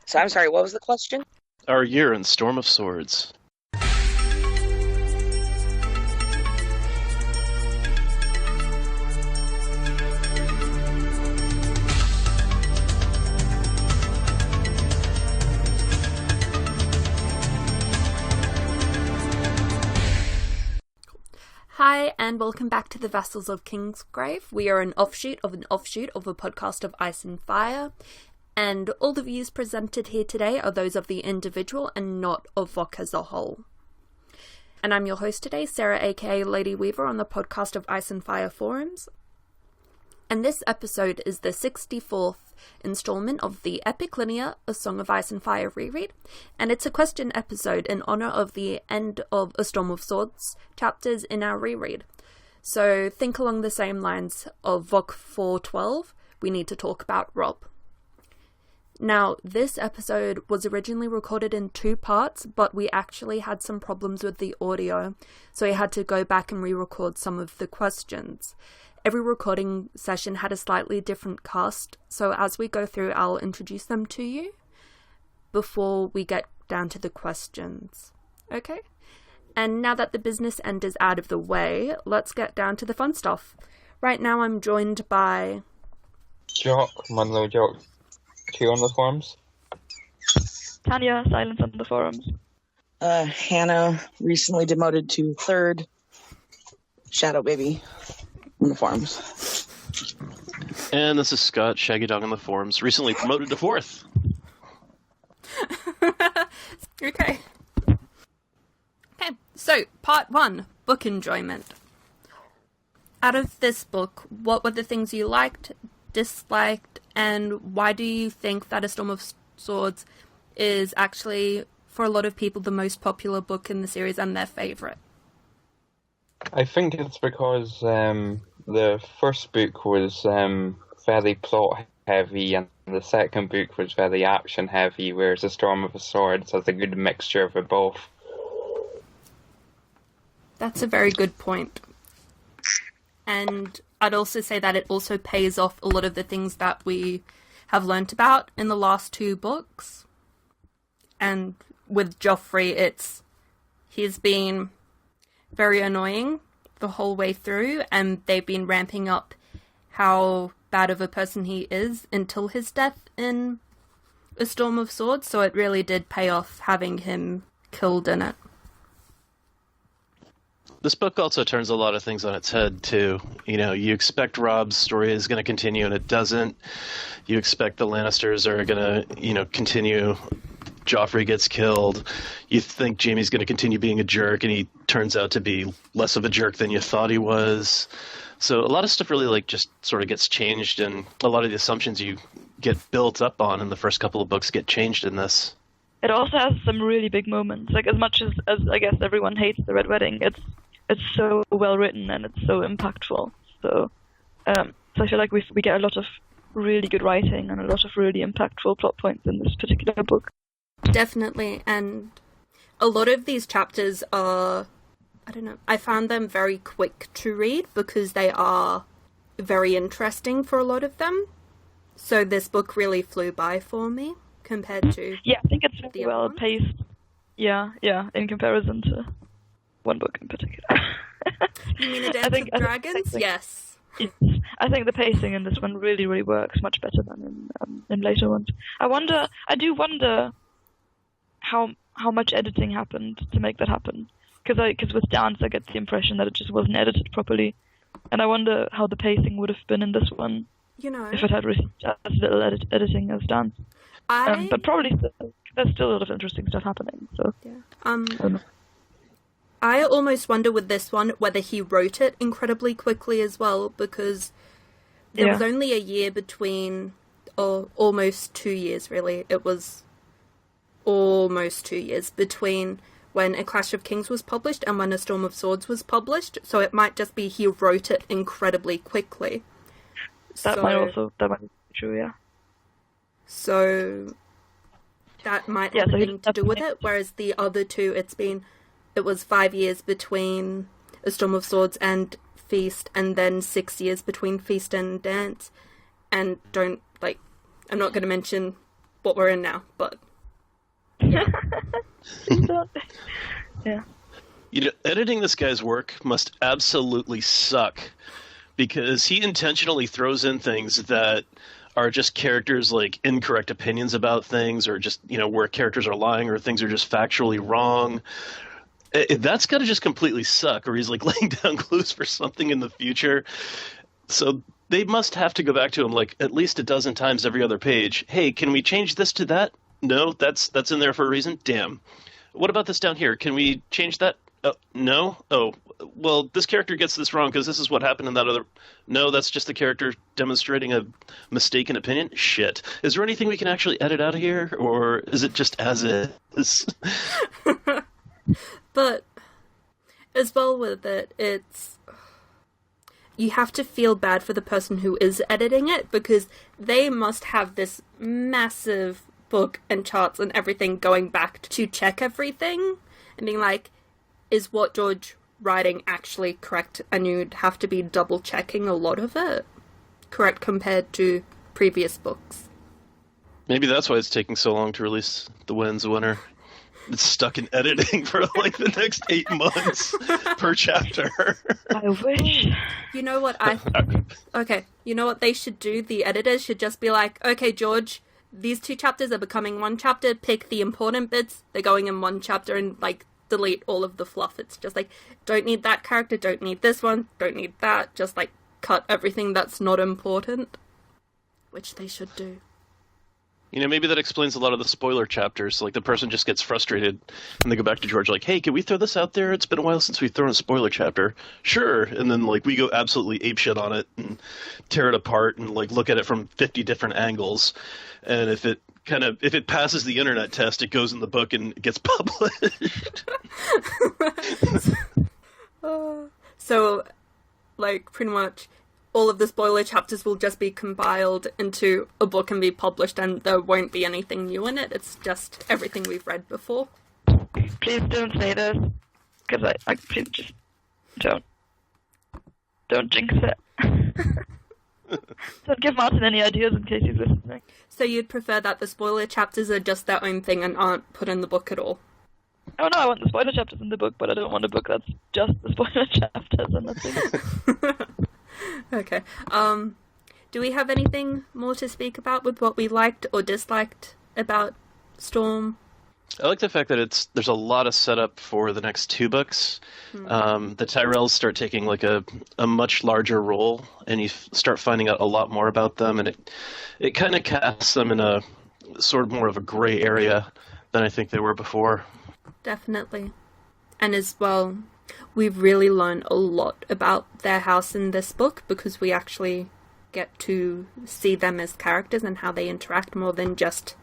So I'm sorry, what was the question? Our year in Storm of Swords. Hi, and welcome back to the Vassals of Kingsgrave. We are an offshoot of a podcast of Ice and Fire, and all the views presented here today are those of the individual and not of VOC as a whole. And I'm your host today, Sarah aka Lady Weaver, on the podcast of Ice and Fire forums. And this episode is the 64th installment of the epic linear A Song of Ice and Fire reread, and it's a question episode in honor of the end of A Storm of Swords chapters in our reread. So think along the same lines of VOC 412, we need to talk about Rob. Now, this episode was originally recorded in 2 parts, but we actually had some problems with the audio, so we had to go back and re-record some of the questions. Every recording session had a slightly different cast, so as we go through, I'll introduce them to you before we get down to the questions. Okay? And now that the business end is out of the way, let's get down to the fun stuff. Right now I'm joined by... Jock, Munlo Jock, 2 on the forums. Tanja, Scilens on the forums. Hannah, recently demoted to 3rd. Shadowbaby on the forums. And this is Scott, Shaggy Dog on the forums, recently promoted to 4th. Okay, so part 1, book enjoyment. Out of this book, what were the things you liked, disliked, and why do you think that A Storm of Swords is actually, for a lot of people, the most popular book in the series and their favourite? I think it's because the first book was very plot heavy and the second book was very action heavy, whereas The Storm of the Swords has a good mixture of it both. That's a very good point. And I'd also say that it also pays off a lot of the things that we have learnt about in the last 2 books. And with Joffrey, he's been very annoying the whole way through, and they've been ramping up how bad of a person he is until his death in A Storm of Swords, so it really did pay off having him killed in it. This book also turns a lot of things on its head, too. You know, you expect Rob's story is going to continue, and it doesn't. You expect the Lannisters are going to, continue. Joffrey gets killed. You think Jaime's going to continue being a jerk, and he turns out to be less of a jerk than you thought he was. So a lot of stuff really, just sort of gets changed, and a lot of the assumptions you get built up on in the first couple of books get changed in this. It also has some really big moments. Like, as much as I guess everyone hates the Red Wedding, it's so well written and it's so impactful. So I feel like we get a lot of really good writing and a lot of really impactful plot points in this particular book. Definitely, and a lot of these chapters are, I found them very quick to read because they are very interesting for a lot of them. So this book really flew by for me compared to... Yeah, I think it's really well paced. Yeah, in comparison to one book in particular. You mean A Dance of Dragons? Yes. Yes. I think the pacing in this one really, really works much better than in later ones. I do wonder how much editing happened to make that happen. Because with Dance, I get the impression that it just wasn't edited properly. And I wonder how the pacing would have been in this one if it had received as little editing as Dance. But probably there's still a lot of interesting stuff happening. So yeah. I almost wonder with this one whether he wrote it incredibly quickly as well, because there was only a year between, or almost 2 years really. It was almost 2 years between when A Clash of Kings was published and when A Storm of Swords was published, so it might just be he wrote it incredibly quickly. That might be true, yeah. So that might have anything to do with it, whereas the other 2, it was 5 years between A Storm of Swords and Feast, and then 6 years between Feast and Dance. And I'm not going to mention what we're in now, but Yeah. You know, editing this guy's work must absolutely suck, because he intentionally throws in things that are just characters, like, incorrect opinions about things, or just, you know, where characters are lying, or things are just factually wrong. That's got to just completely suck, or he's, like, laying down clues for something in the future. So they must have to go back to him, like, at least a dozen times every other page. Hey, can we change this to that? No, that's in there for a reason? Damn. What about this down here? Can we change that? No? Oh, well, this character gets this wrong because this is what happened in that other... No, that's just the character demonstrating a mistaken opinion? Shit. Is there anything we can actually edit out of here? Or is it just as is? But as well with it, it's... You have to feel bad for the person who is editing it, because they must have this massive book and charts and everything going back to check everything and being like, is what George writing actually correct? And you'd have to be double checking a lot of it correct compared to previous books. Maybe that's why it's taking so long to release The Winds Winter. It's stuck in editing for like the next 8 months per chapter. I wish. You know what Okay, you know what they should do? The editors should just be like, okay, George, these 2 chapters are becoming 1 chapter, pick the important bits, they're going in 1 chapter, and, like, delete all of the fluff. It's just like, don't need that character, don't need this one, don't need that, just, like, cut everything that's not important. Which they should do. You know, maybe that explains a lot of the spoiler chapters. Like, the person just gets frustrated, and they go back to George like, hey, can we throw this out there? It's been a while since we've thrown a spoiler chapter. Sure. And then, like, we go absolutely apeshit on it and tear it apart and, like, look at it from 50 different angles. And if it passes the internet test, it goes in the book and it gets published. So, like, pretty much all of the spoiler chapters will just be compiled into a book and be published, and there won't be anything new in it. It's just everything we've read before. Please don't say this, because I please just don't jinx it. Don't give Martin any ideas in case he's listening. So you'd prefer that the spoiler chapters are just their own thing and aren't put in the book at all? Oh no, I want the spoiler chapters in the book, but I don't want a book that's just the spoiler chapters and that's it. Okay. Do we have anything more to speak about with what we liked or disliked about Storm? I like the fact that there's a lot of setup for the next 2 books. The Tyrells start taking like a much larger role, and you start finding out a lot more about them, and it kind of casts them in a sort of more of a gray area than I think they were before. Definitely. And as well, we've really learned a lot about their house in this book, because we actually get to see them as characters and how they interact more than just...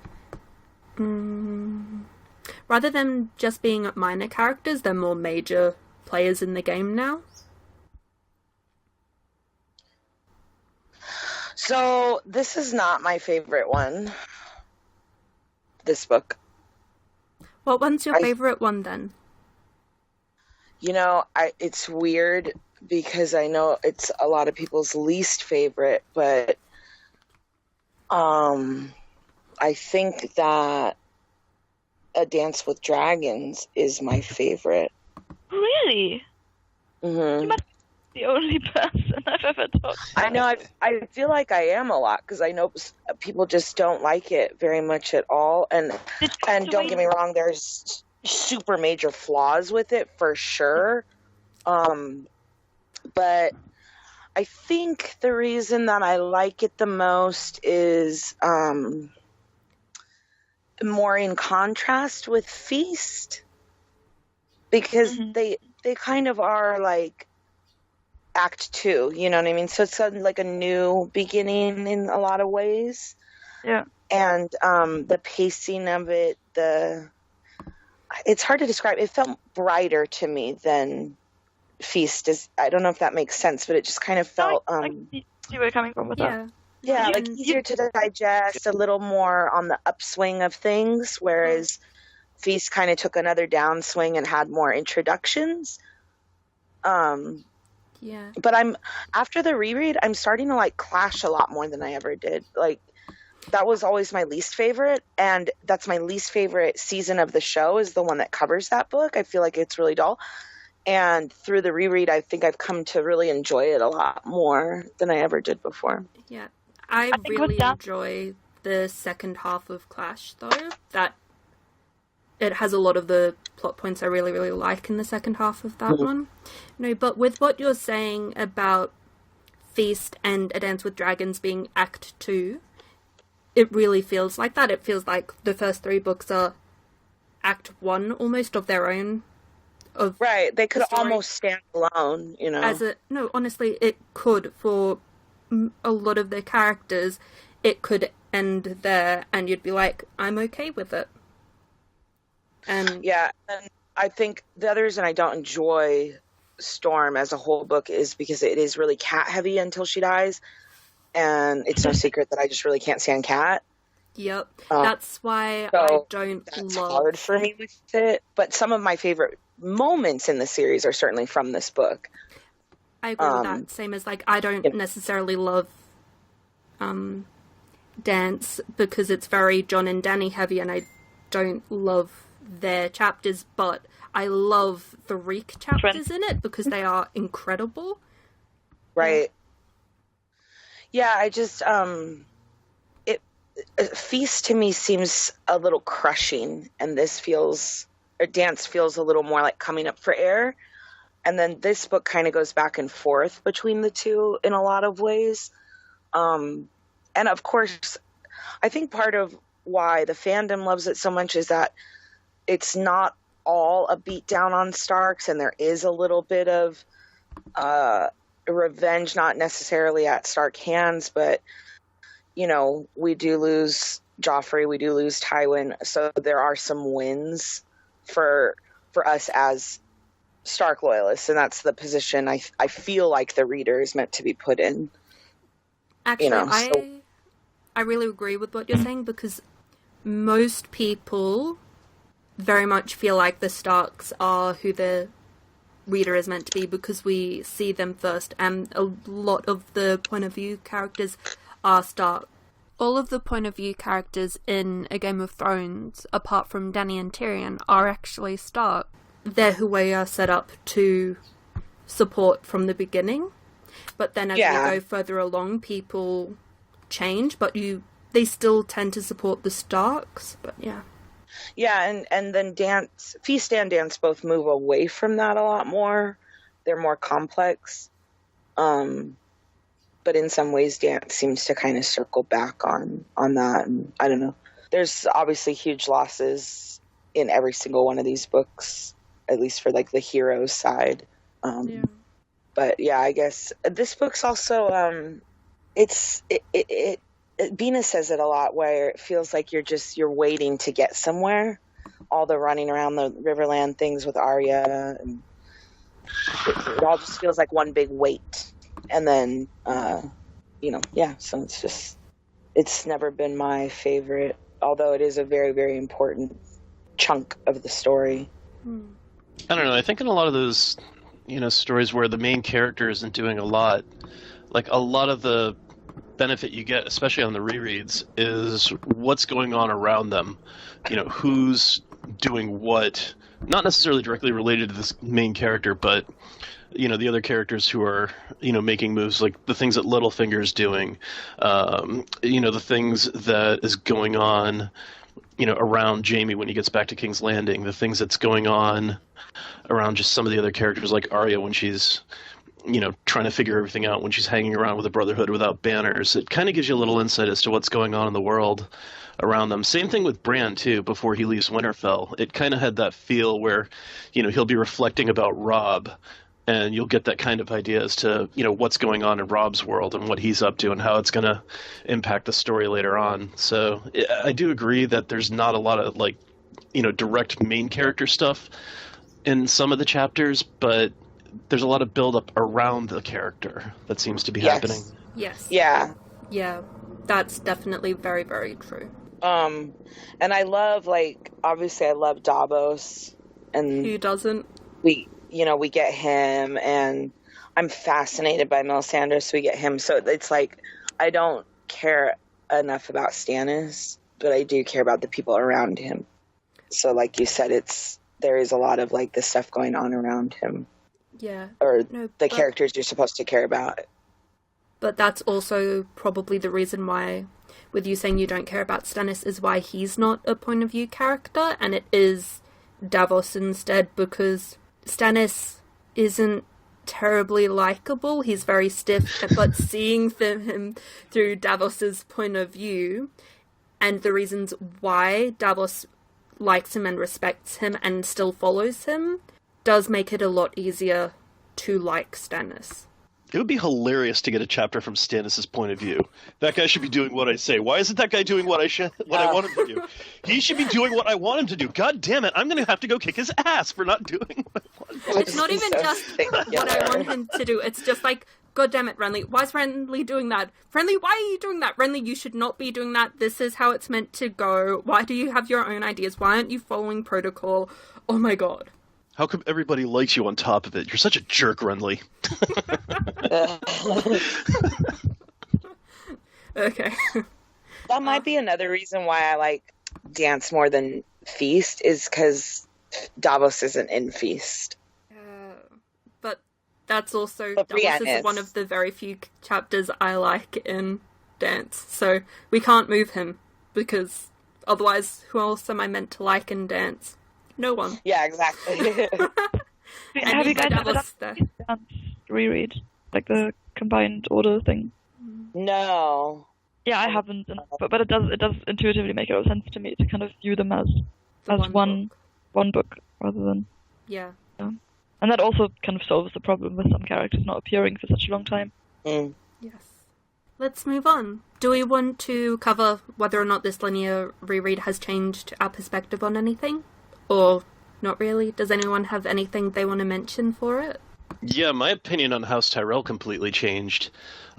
rather than just being minor characters, they're more major players in the game now. So, this is not my favorite one. This book. What one's your favorite one, then? You know, it's weird because I know it's a lot of people's least favorite, but I think that A Dance with Dragons is my favorite. Really? Mm-hmm. You must be the only person I've ever talked to. I know, I feel like I am a lot, because I know people just don't like it very much at all. And don't get me wrong, there's super major flaws with it, for sure. But I think the reason that I like it the most is more in contrast with Feast, because they kind of are like Act 2, you know what I mean? So it's like a new beginning in a lot of ways. Yeah. And the pacing of it, it's hard to describe. It felt brighter to me than Feast is. I don't know if that makes sense, but it just kind of felt I see where you're coming from with that. Yeah, like easier to digest, a little more on the upswing of things, whereas Feast kind of took another downswing and had more introductions. But after the reread, I'm starting to like Clash a lot more than I ever did. Like, that was always my least favorite, and that's my least favorite season of the show is the one that covers that book. I feel like it's really dull. And through the reread, I think I've come to really enjoy it a lot more than I ever did before. Yeah. I really enjoy the second half of Clash, though. That it has a lot of the plot points I really, really like in the second half of that one. No, but with what you're saying about Feast and A Dance with Dragons being Act 2, it really feels like that. It feels like the first 3 books are Act 1 almost of their own. Right, they could almost stand alone, you know. No, honestly, it could. For a lot of the characters, it could end there, and you'd be like, I'm okay with it. And yeah, and I think the other reason I don't enjoy Storm as a whole book is because it is really cat heavy until she dies, and it's no secret that I just really can't stand Cat. Yep, that's why I don't that's hard for me with it. But some of my favorite moments in the series are certainly from this book. I agree with that. Same as, like, I don't necessarily love Dance because it's very John and Danny heavy, and I don't love their chapters, but I love the Reek chapters in it because they are incredible. Right. Yeah, I just Feast to me seems a little crushing, and Dance feels a little more like coming up for air. And then this book kind of goes back and forth between the two in a lot of ways. And of course, I think part of why the fandom loves it so much is that it's not all a beat down on Starks, and there is a little bit of revenge, not necessarily at Stark hands, but, you know, we do lose Joffrey, we do lose Tywin, so there are some wins for us as Stark loyalists, and that's the position I feel like the reader is meant to be put in. Actually, I really agree with what you're saying, because most people very much feel like the Starks are who the reader is meant to be because we see them first, and a lot of the point of view characters are Stark. All of the point of view characters in A Game of Thrones, apart from Dany and Tyrion, are actually Stark. They're who we are set up to support from the beginning. But then as we go further along, people change, but they still tend to support the Starks. But yeah. Yeah, and then Feast and Dance both move away from that a lot more. They're more complex. But in some ways, Dance seems to kind of circle back on that. And I don't know. There's obviously huge losses in every single one of these books, at least for like the hero side. But yeah, I guess this book's also Bina says it a lot, where it feels like you're waiting to get somewhere. All the running around the Riverland things with Arya, and it all just feels like one big wait. And then, so it's never been my favorite, although it is a very, very important chunk of the story. I don't know. I think in a lot of those, stories where the main character isn't doing a lot, like a lot of the benefit you get, especially on the rereads, is what's going on around them. Who's doing what, not necessarily directly related to this main character, but the other characters who are, making moves, like the things that Littlefinger's doing, the things that is going on, around Jaime when he gets back to King's Landing, the things that's going on around just some of the other characters, like Arya when she's, trying to figure everything out, when she's hanging around with the Brotherhood without banners. It kind of gives you a little insight as to what's going on in the world around them. Same thing with Bran, too, before he leaves Winterfell. It kind of had that feel where, he'll be reflecting about Robb, and you'll get that kind of idea as to, what's going on in Robb's world and what he's up to and how it's going to impact the story later on. So I do agree that there's not a lot of, direct main character stuff in some of the chapters, but there's a lot of build-up around the character that seems to be happening. Yes. Yeah. Yeah, that's definitely very, very true. And I love, obviously I love Davos. And who doesn't? We get him, and I'm fascinated by Melisandre, so we get him. So it's like, I don't care enough about Stannis, but I do care about the people around him. So, like you said, there is a lot of like this stuff going on around him. Yeah. Or the characters you're supposed to care about. But that's also probably the reason why, with you saying you don't care about Stannis, is why he's not a point of view character, and it is Davos instead, because Stannis isn't terribly likable. He's very stiff, but seeing him through Davos's point of view, and the reasons why Davos likes him and respects him and still follows him, does make it a lot easier to like Stannis. It would be hilarious to get a chapter from Stannis' point of view. That guy should be doing what I say. Why isn't that guy doing what I want him to do? He should be doing what I want him to do. God damn it, I'm going to have to go kick his ass for not doing what I want him to do. It's not even just what I want him to do. It's just like, God damn it, Renly. Why is Renly doing that? Renly, why are you doing that? Renly, you should not be doing that. This is how it's meant to go. Why do you have your own ideas? Why aren't you following protocol? Oh my god. How come everybody likes you on top of it? You're such a jerk, Renly. Okay. That might be another reason why I like Dance more than Feast, is because Davos isn't in Feast. But that's also... But Davos is one of the very few chapters I like in Dance. So we can't move him, because otherwise who else am I meant to like in Dance? No one. Yeah, exactly. Have you guys ever done the reread? Like the combined order thing? No. Yeah, I haven't, but it does intuitively make a lot of sense to me to kind of view them as one book rather than... Yeah. And that also kind of solves the problem with some characters not appearing for such a long time. Mm. Yes. Let's move on. Do we want to cover whether or not this linear reread has changed our perspective on anything? Or not really? Does anyone have anything they want to mention for it? Yeah, my opinion on House Tyrell completely changed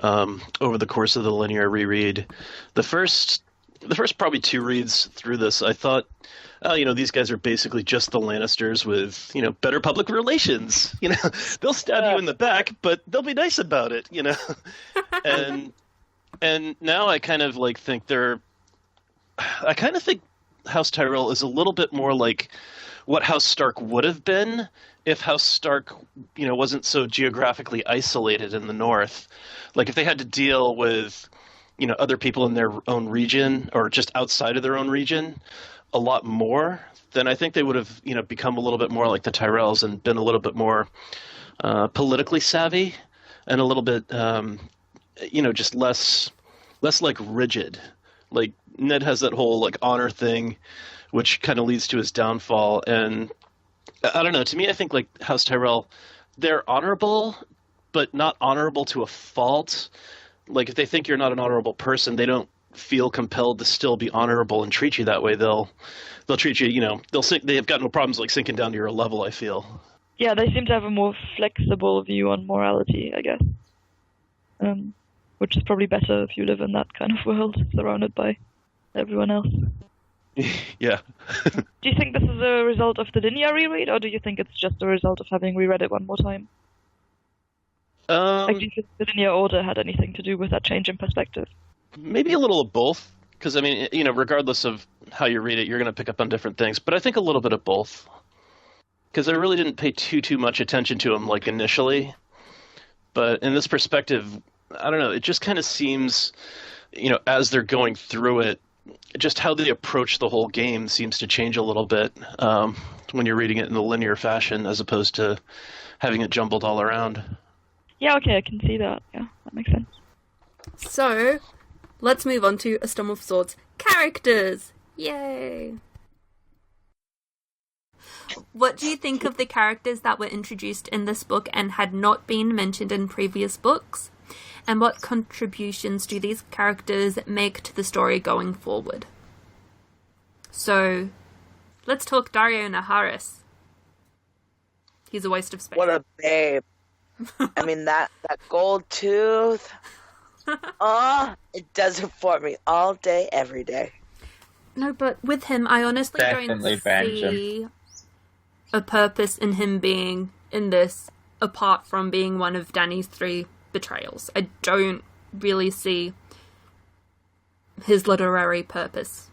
over the course of the linear reread. The first probably 2 reads through this, I thought, these guys are basically just the Lannisters with, better public relations. They'll stab you in the back, but they'll be nice about it, And now I kind of think House Tyrell is a little bit more like what House Stark would have been if House Stark, wasn't so geographically isolated in the north. Like if they had to deal with, other people in their own region or just outside of their own region a lot more, then I think they would have, become a little bit more like the Tyrells and been a little bit more politically savvy and a little bit, just less like rigid. Like Ned has that whole honor thing, which kind of leads to his downfall. And I don't know. To me, I think House Tyrell, they're honorable, but not honorable to a fault. Like if they think you're not an honorable person, they don't feel compelled to still be honorable and treat you that way. They'll treat you. They've got no problems sinking down to your level, I feel. Yeah, they seem to have a more flexible view on morality, I guess. Which is probably better if you live in that kind of world, surrounded by everyone else. Yeah. Do you think this is a result of the linear reread, or do you think it's just a result of having reread it one more time? Do you think the linear order had anything to do with that change in perspective? Maybe a little of both, because, regardless of how you read it, you're going to pick up on different things, but I think a little bit of both. Because I really didn't pay too much attention to them, initially. But in this perspective, I don't know, it just kind of seems, as they're going through it, just how they approach the whole game seems to change a little bit when you're reading it in the linear fashion as opposed to having it jumbled all around. Yeah, okay, I can see that. Yeah, that makes sense. So, let's move on to A Storm of Swords. Characters! Yay! What do you think of the characters that were introduced in this book and had not been mentioned in previous books? And what contributions do these characters make to the story going forward? So, let's talk Dario Naharis. He's a waste of space. What a babe. I mean, that gold tooth. It does it for me all day, every day. No, but with him, I honestly don't see a purpose in him being in this, apart from being one of Dany's 3 betrayals. I don't really see his literary purpose.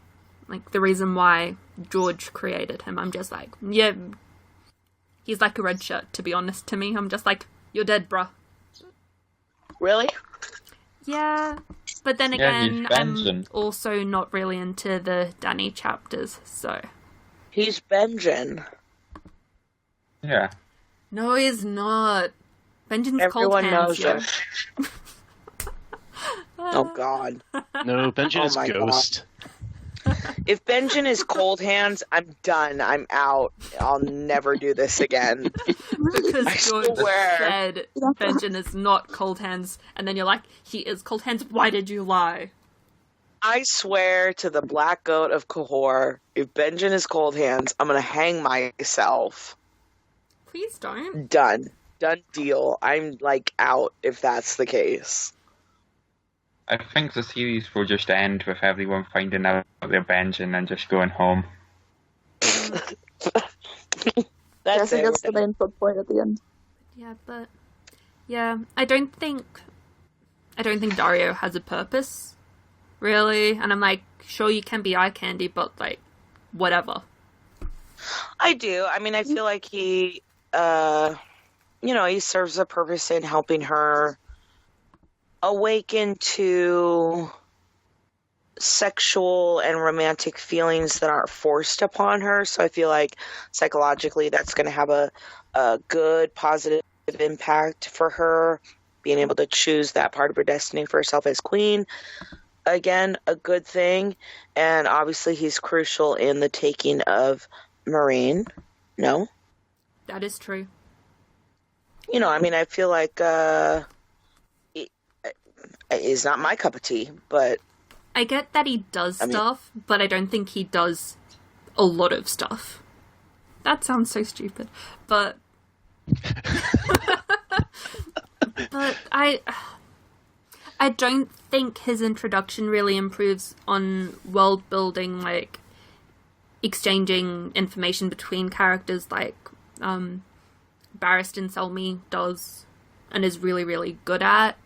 Like, the reason why George created him. I'm just like, yeah, he's like a red shirt, to be honest to me. I'm just like, you're dead, bruh. Really? Yeah, but then Yeah, again, he's I'm Benjen. also not really into the Danny chapters, so... He's Benjen. Yeah. No, he's not. Benjen's cold Everyone hands, knows yo. him. Oh, God. No, Benjen Oh is my Ghost. If Benjen is cold hands, I'm done. I'm out. I'll never do this again. Because I George swear. said Benjen is not cold hands, and then you're like, he is cold hands, why did you lie? I swear to the black goat of Kahor, if Benjen is cold hands, I'm going to hang myself. Please don't. Done. Done deal. I'm, like, out if that's the case. I think the series will just end with everyone finding out their Benjen and just going home. That's I think it. that's the main plot point at the end. Yeah, but... Yeah, I don't think Dario has a purpose, really. And I'm like, sure, you can be eye candy, but, like, whatever. I do. I mean, I feel like he, he serves a purpose in helping her awaken to sexual and romantic feelings that aren't forced upon her. So I feel like psychologically that's going to have a good, positive impact for her, being able to choose that part of her destiny for herself as queen. Again, a good thing. And obviously he's crucial in the taking of Marine. No? That is true. I feel like it's not my cup of tea, but I get that he does stuff, but I don't think he does a lot of stuff. That sounds so stupid, but but I don't think his introduction really improves on world building, like exchanging information between characters, like Barristan Selmy does and is really, really good at.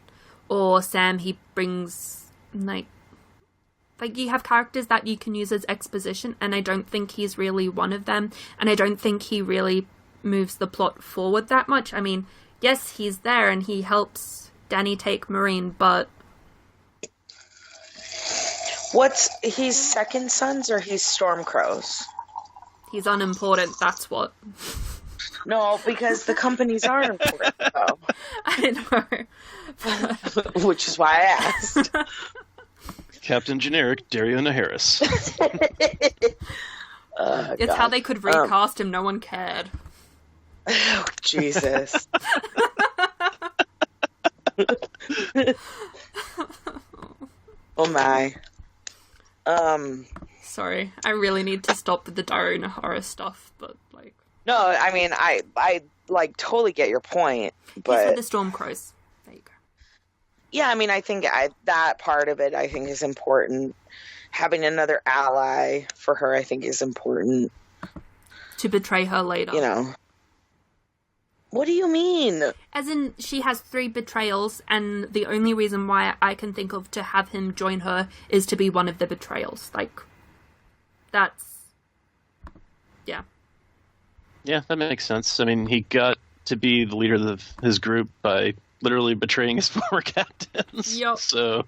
Or Sam, he brings, like you have characters that you can use as exposition, and I don't think he's really one of them, and I don't think he really moves the plot forward that much. I mean, yes, he's there, and he helps Danny take Marine, but... He's Second Sons or he's Stormcrows? He's unimportant, that's what. No, because the companies are important, though. I know. Which is why I asked. Captain Generic, Dario Naharis. It's how they could recast him, no one cared. Oh, Jesus. Oh my. Sorry, I really need to stop with the Dario Naharis stuff, but like... No, I mean, I totally get your point, but... He's for the Stormcrows. There you go. Yeah, I mean, I think that part of it, I think, is important. Having another ally for her, I think, is important. To betray her later. What do you mean? As in, she has 3 betrayals, and the only reason why I can think of to have him join her is to be one of the betrayals. Like, that's... Yeah. Yeah, that makes sense. I mean, he got to be the leader of his group by literally betraying his former captains. Yep. So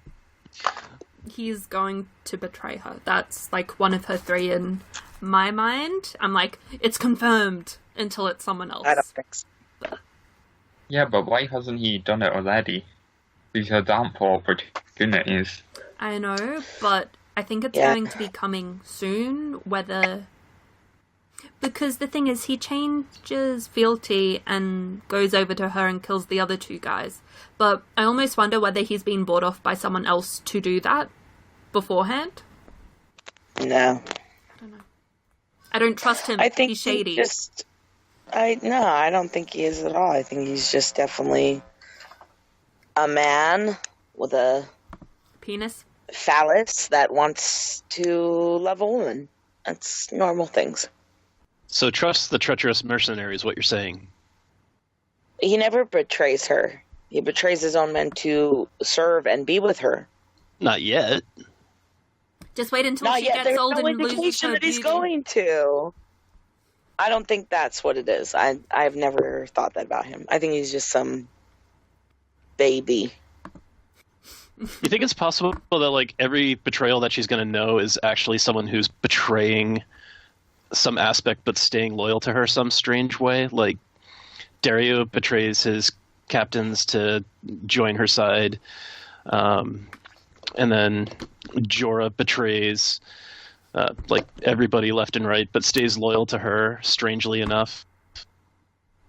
he's going to betray her. That's like one of her 3 in my mind. I'm like, it's confirmed until it's someone else. I don't think so. Yeah, but why hasn't he done it already? These had ample opportunities. I know, but I think it's going to be coming soon, whether... Because the thing is, he changes fealty and goes over to her and kills the other 2 guys. But I almost wonder whether he's been bought off by someone else to do that beforehand. No. I don't know. I don't trust him. I think he's shady. I don't think he is at all. I think he's just definitely a man with a penis phallus that wants to love a woman. That's normal things. So trust the treacherous mercenary is what you're saying. He never betrays her. He betrays his own men to serve and be with her. Not yet. Just wait until Not she yet. gets There's old no and loses indication her that he's beauty. going to. I don't think that's what it is. I've never thought that about him. I think he's just some baby. You think it's possible that like every betrayal that she's going to know is actually someone who's betraying some aspect but staying loyal to her some strange way? Like Dario betrays his captains to join her side, and then Jorah betrays like everybody left and right but stays loyal to her, strangely enough.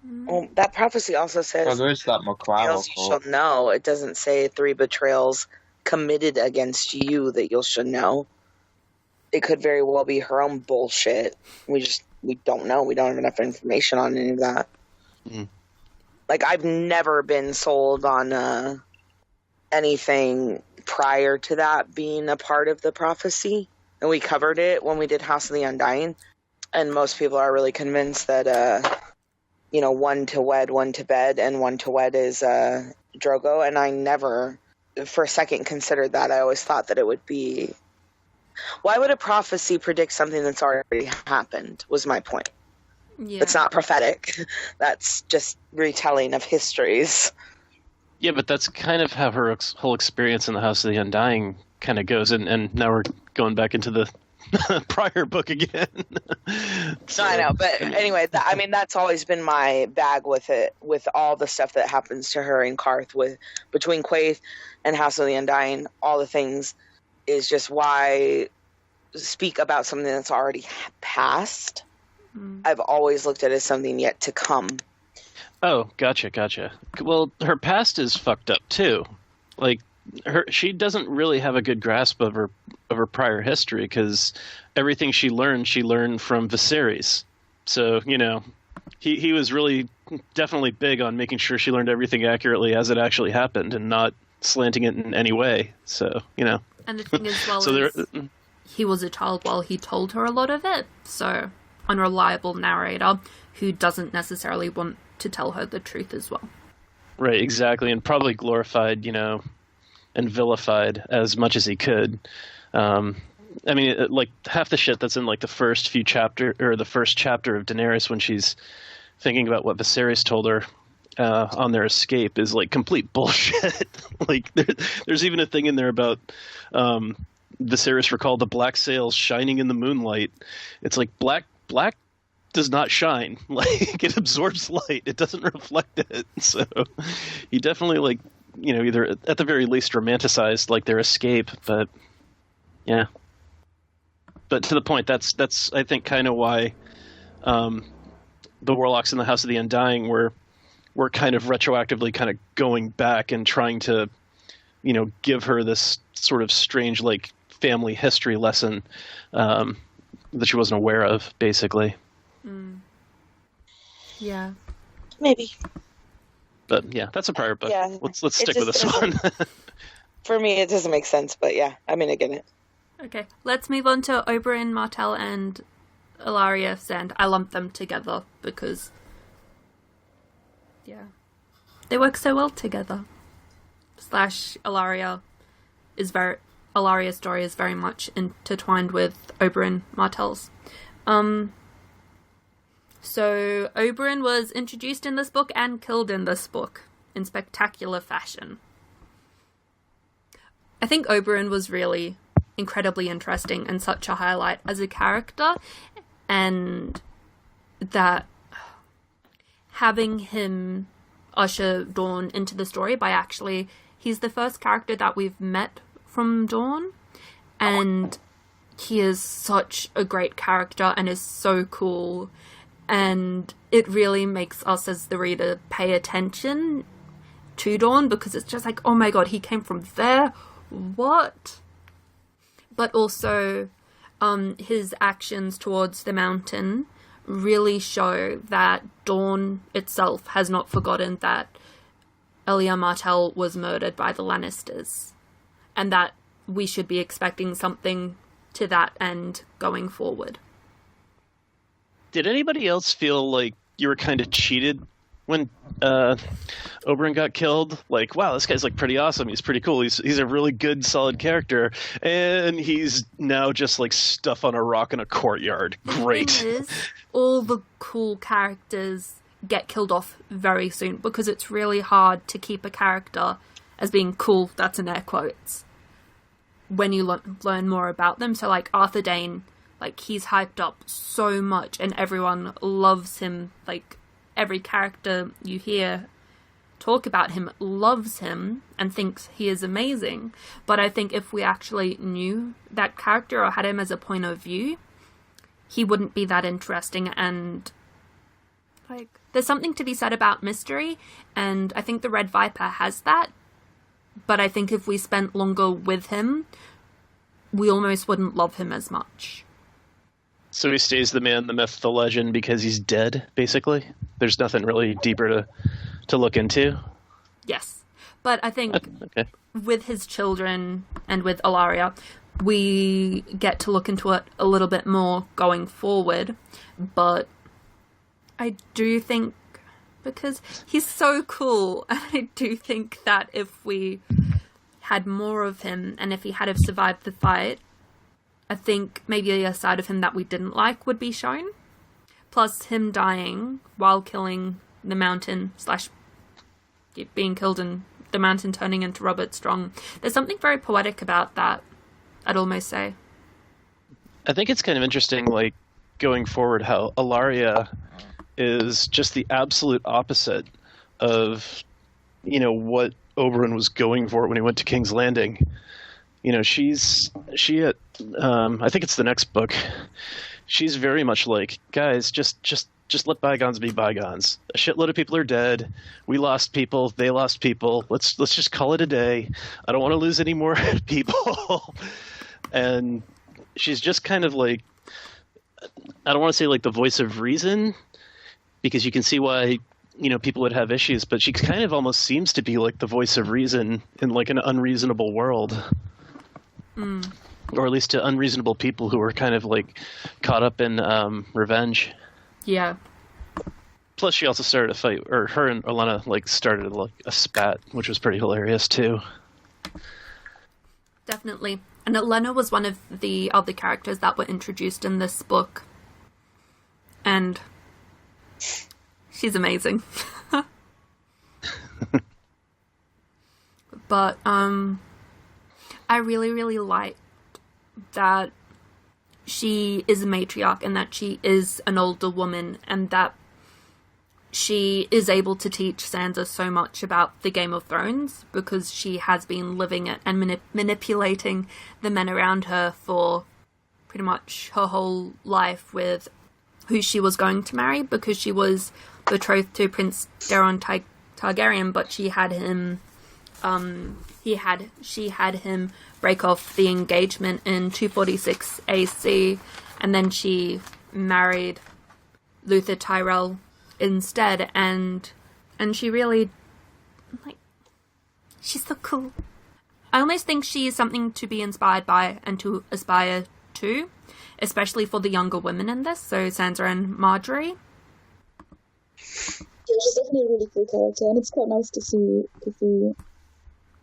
Well, that prophecy also says, Well, there's that betrayals you shall McLaren know. It doesn't say 3 betrayals committed against you that you shall know. It could very well be her own bullshit. We don't know. We don't have enough information on any of that. Mm. Like, I've never been sold on anything prior to that being a part of the prophecy. And we covered it when we did House of the Undying. And most people are really convinced that, one to wed, one to bed, and one to wed is Drogo. And I never, for a second, considered that. I always thought that it would be... Why would a prophecy predict something that's already happened, was my point. Yeah. It's not prophetic. That's just retelling of histories. Yeah, but that's kind of how her whole experience in the House of the Undying kind of goes, and now we're going back into the prior book again. So, I know, but anyway, that's always been my bag with it, with all the stuff that happens to her in Karth, between Quaithe and House of the Undying, all the things, is just why speak about something that's already passed. I've always looked at it as something yet to come. Oh, gotcha. Well, her past is fucked up too. Like, she doesn't really have a good grasp of her prior history, because everything she learned from Viserys. So, he was really definitely big on making sure she learned everything accurately as it actually happened and not slanting it in any way. So, And the thing is, he was a child while he told her a lot of it, so unreliable narrator who doesn't necessarily want to tell her the truth as well. Right, exactly, and probably glorified, and vilified as much as he could. Like half the shit that's in like the first chapter of Daenerys when she's thinking about what Viserys told her on their escape is like complete bullshit. Like there's even a thing in there about Viserys recalled the black sails shining in the moonlight. It's like black does not shine. Like, it absorbs light. It doesn't reflect it. So he definitely either at the very least romanticized like their escape, but yeah. But to the point, that's I think kind of why the Warlocks in the House of the Undying were kind of retroactively kind of going back and trying to, give her this sort of strange like family history lesson that she wasn't aware of, basically. Yeah. Maybe. But yeah, that's a prior book. Yeah. Let's stick with this one. For me, it doesn't make sense, but yeah, I get it. Okay, let's move on to Oberyn Martell and Ilaria Sand. I lumped them together because, yeah, they work so well together. Ilaria's story is very much intertwined with Oberyn Martell's. So Oberyn was introduced in this book and killed in this book in spectacular fashion. I think Oberyn was really incredibly interesting and such a highlight as a character, and that having him usher Dawn into the story he's the first character that we've met from Dawn, and he is such a great character and is so cool, and it really makes us as the reader pay attention to Dawn, because it's just like, oh my god, he came from there? What? But also, his actions towards the mountain really show that Dawn itself has not forgotten that Elia Martell was murdered by the Lannisters, and that we should be expecting something to that end going forward. Did anybody else feel like you were kind of cheated when Oberyn got killed, like, wow, this guy's like pretty awesome. He's pretty cool. He's a really good, solid character, and he's now just like stuff on a rock in a courtyard. Great. The thing is, all the cool characters get killed off very soon because it's really hard to keep a character as being cool. That's in air quotes. When you learn more about them, so like Arthur Dane, like he's hyped up so much, and everyone loves him. Like every character you hear talk about him loves him and thinks he is amazing. But I think if we actually knew that character or had him as a point of view, he wouldn't be that interesting. And like there's something to be said about mystery, and I think the Red Viper has that. But I think if we spent longer with him, we almost wouldn't love him as much. So he stays the man, the myth, the legend because he's dead, basically? There's nothing really deeper to look into? Yes. But I think okay. With his children and with Ilaria, we get to look into it a little bit more going forward. But I do think, because he's so cool, and I do think that if we had more of him, and if he had have survived the fight, I think maybe a side of him that we didn't like would be shown. Plus him dying while killing the Mountain / being killed and the Mountain turning into Robert Strong. There's something very poetic about that, I'd almost say. I think it's kind of interesting, like, going forward, how Ilaria is just the absolute opposite of, what Oberyn was going for when he went to King's Landing. I think it's the next book. She's very much like, guys, just let bygones be bygones. A shitload of people are dead. We lost people. They lost people. Let's just call it a day. I don't want to lose any more people. And she's just kind of like, I don't want to say like the voice of reason, because you can see why, people would have issues, but she kind of almost seems to be like the voice of reason in like an unreasonable world. Or at least to unreasonable people who are kind of like caught up in revenge. Yeah. Plus she also started a fight, or her and Olenna like started like a spat, which was pretty hilarious too. Definitely. And Olenna was one of the other characters that were introduced in this book. And she's amazing. But I really, really liked that she is a matriarch and that she is an older woman and that she is able to teach Sansa so much about the Game of Thrones because she has been living it and manipulating the men around her for pretty much her whole life with who she was going to marry, because she was betrothed to Prince Daeron Targaryen, but she had him she had him break off the engagement in 246 AC, and then she married Luther Tyrell instead, and she really, like, she's so cool. I almost think she is something to be inspired by and to aspire to, especially for the younger women in this, so Sansa and Marjorie. Yeah, she's definitely a really cool character, and it's quite nice to see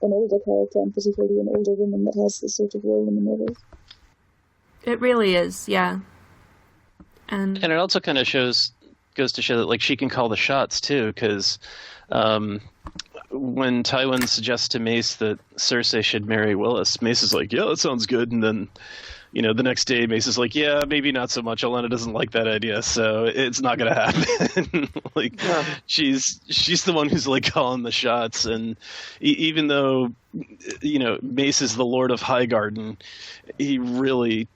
an older character, and particularly an older woman that has this sort of role in the novels. It really is, yeah. And it also kind of goes to show that like she can call the shots too, because when Tywin suggests to Mace that Cersei should marry Willis, Mace is like, yeah, that sounds good, and then the next day Mace is like, yeah, maybe not so much. Olenna doesn't like that idea, so it's not gonna happen. Like, yeah. She's the one who's like calling the shots, and even though Mace is the Lord of Highgarden, he really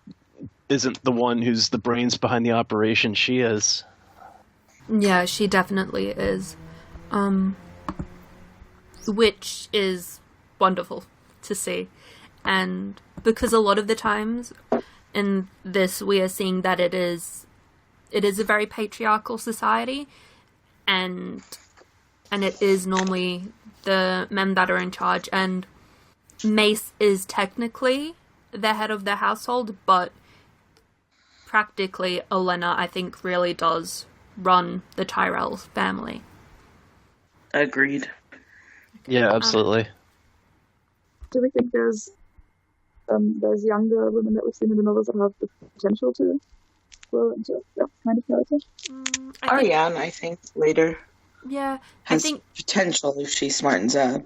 isn't the one who's the brains behind the operation. She is. Yeah, she definitely is. Which is wonderful to see. And because a lot of the times in this we are seeing that it is a very patriarchal society, and it is normally the men that are in charge, and Mace is technically the head of the household, but practically Olenna, I think, really does run the Tyrell family. Agreed. Yeah, absolutely. Do we think there's younger women that we've seen in the novels that have the potential to grow into that kind of character? Ariane, I think, later Yeah, I has think potential if she smartens up.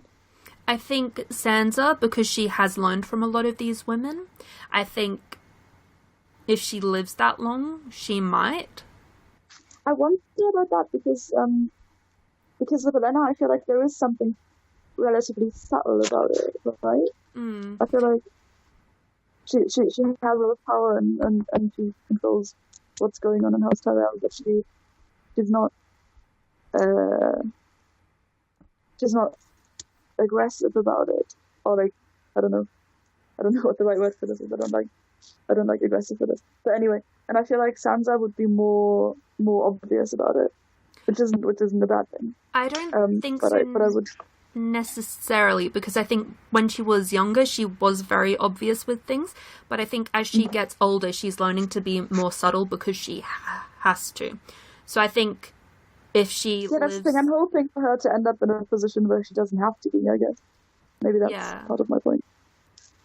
I think Sansa, because she has learned from a lot of these women, I think if she lives that long, she might. I wonder about that because with Elena, I feel like there is something relatively subtle about it, right? I feel like she has a lot of power and she controls what's going on in House Tyrell, but she's not aggressive about it, or like I don't know what the right word for this is. I don't like aggressive for this, but anyway. And I feel like Sansa would be more obvious about it, which isn't a bad thing. I don't think but so I would necessarily, because I think when she was younger, she was very obvious with things. But I think as she gets older, she's learning to be more subtle because she has to. So I think if she that's the thing. I'm hoping for her to end up in a position where she doesn't have to be, I guess. Maybe that's part of my point.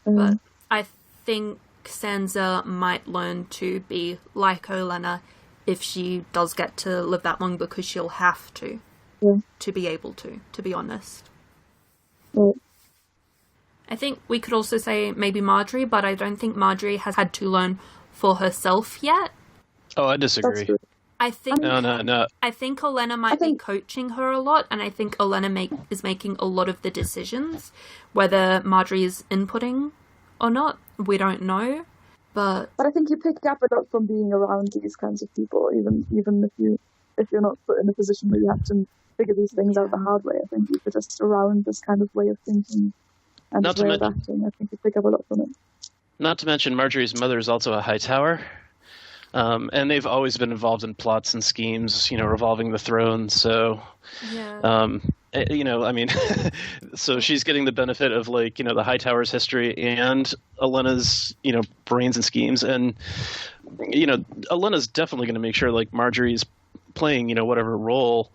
But I think Sansa might learn to be like Olenna if she does get to live that long, because she'll have to be able to be honest. Right. I think we could also say maybe Marjorie, but I don't think Marjorie has had to learn for herself yet. Oh, I disagree. I think No. I think Olenna might be coaching her a lot, and I think Olenna is making a lot of the decisions. Whether Marjorie is inputting or not, we don't know. But I think you pick up a lot from being around these kinds of people, even if you're not put in a position where you have to figure these things out the hard way. I think if you're just around this kind of way of thinking and this way of acting, I think you pick up a lot from it. Not to mention, Marjorie's mother is also a High Tower. And they've always been involved in plots and schemes, revolving the throne. So, I mean, so she's getting the benefit of the High Tower's history and Olenna's, brains and schemes. And, Olenna's definitely going to make sure Marjorie's playing, whatever role,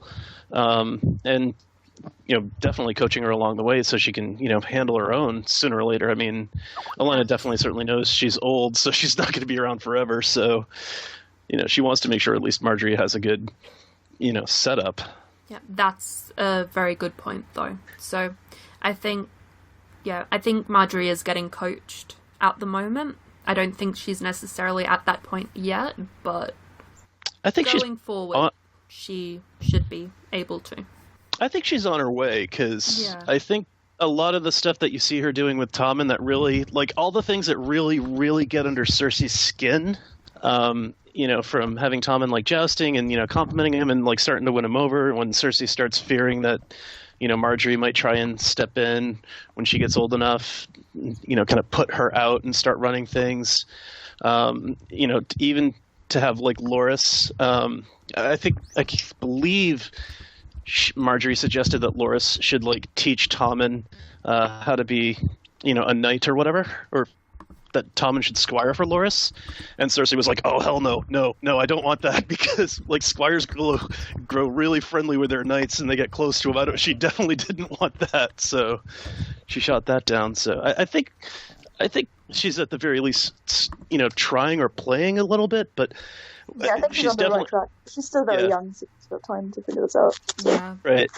and, definitely coaching her along the way so she can, handle her own sooner or later. I mean, Olenna definitely certainly knows she's old, so she's not going to be around forever. So, she wants to make sure at least Marjorie has a good, setup. Yeah, that's a very good point, though. So, I think Marjorie is getting coached at the moment. I don't think she's necessarily at that point yet, but I think going forward, she should be able to. I think she's on her way, because I think a lot of the stuff that you see her doing with Tommen that really, all the things that really, really get under Cersei's skin, from having Tommen jousting and, complimenting him and starting to win him over, when Cersei starts fearing that, Marjorie might try and step in when she gets old enough, kind of put her out and start running things, even to have Loras, I believe Marjorie suggested that Loras should teach Tommen how to be, a knight or whatever, or that Tommen should squire for Loras. And Cersei was like, "Oh hell no, I don't want that," because squires grow really friendly with their knights and they get close to them. She definitely didn't want that, so she shot that down. So I think she's at the very least, trying or playing a little bit, but yeah, I think she's on the right track. She's still very young, so she's got time to figure this out. Yeah. Right.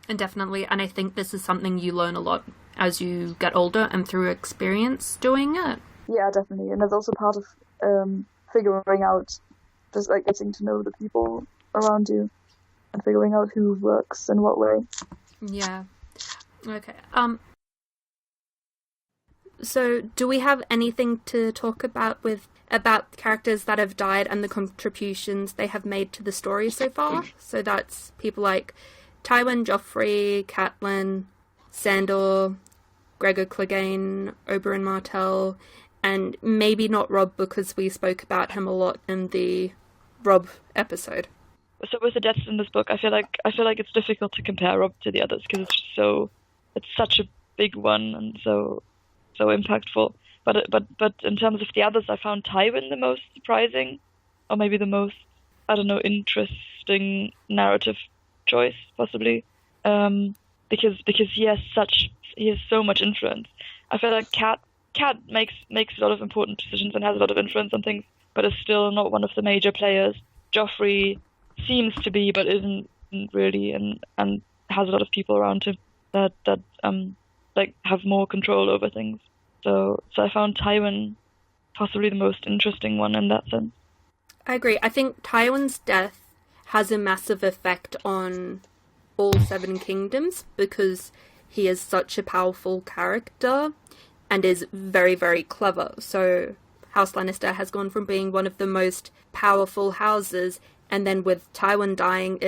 And definitely, and I think this is something you learn a lot as you get older and through experience doing it. Yeah, definitely. And there's also part of figuring out, just getting to know the people around you and figuring out who works in what way. Yeah. Okay. So, do we have anything to talk about characters that have died and the contributions they have made to the story so far? So that's people like Tywin, Joffrey, Catelyn, Sandor, Gregor Clegane, Oberyn Martell, and maybe not Robb, because we spoke about him a lot in the Robb episode. So with the deaths in this book, I feel like it's difficult to compare Robb to the others, because it's such a big one and so impactful. But in terms of the others, I found Tywin the most surprising, or maybe the most, interesting narrative choice, possibly. because he has so much influence. I feel like Cat makes a lot of important decisions and has a lot of influence on things, but is still not one of the major players. Joffrey seems to be, but isn't really, and has a lot of people around him that like have more control over things. So I found Tywin possibly the most interesting one in that sense. I agree. I think Tywin's death has a massive effect on all Seven Kingdoms because he is such a powerful character and is very, very clever. So House Lannister has gone from being one of the most powerful houses, and then with Tywin dying,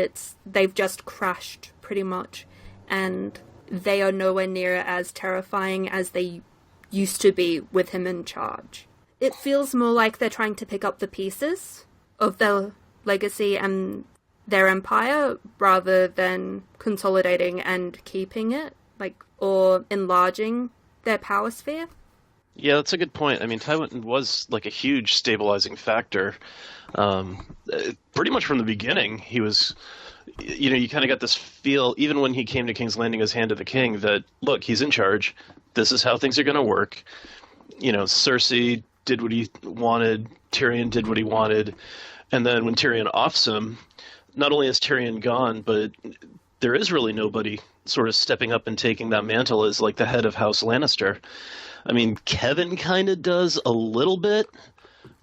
they've just crashed pretty much, and they are nowhere near as terrifying as they used to be with him in charge. It feels more like they're trying to pick up the pieces of their legacy and their empire rather than consolidating and keeping it, or enlarging their power sphere. Yeah, that's a good point. I mean, Tywin was like a huge stabilizing factor. Pretty much from the beginning, he was, you kind of got this feel, even when he came to King's Landing as Hand of the King, that, look, he's in charge. This is how things are going to work. Cersei did what he wanted. Tyrion did what he wanted. And then when Tyrion offs him, not only is Tyrion gone, but there is really nobody sort of stepping up and taking that mantle as like the head of House Lannister. I mean, Kevin kind of does a little bit,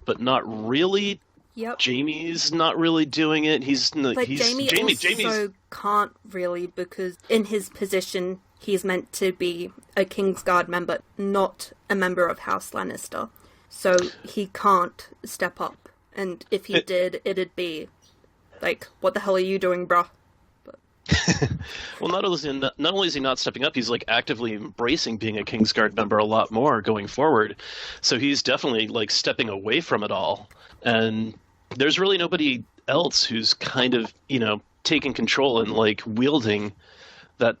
but not really. Yep. Jamie's not really doing it. Jamie also can't really, because in his position, he's meant to be a Kingsguard member, not a member of House Lannister. So he can't step up. And if he did, it'd be like, what the hell are you doing, bruh? Well, not only is he not stepping up, he's like actively embracing being a Kingsguard member a lot more going forward. So he's definitely like stepping away from it all. And there's really nobody else who's kind of, taking control and like wielding that,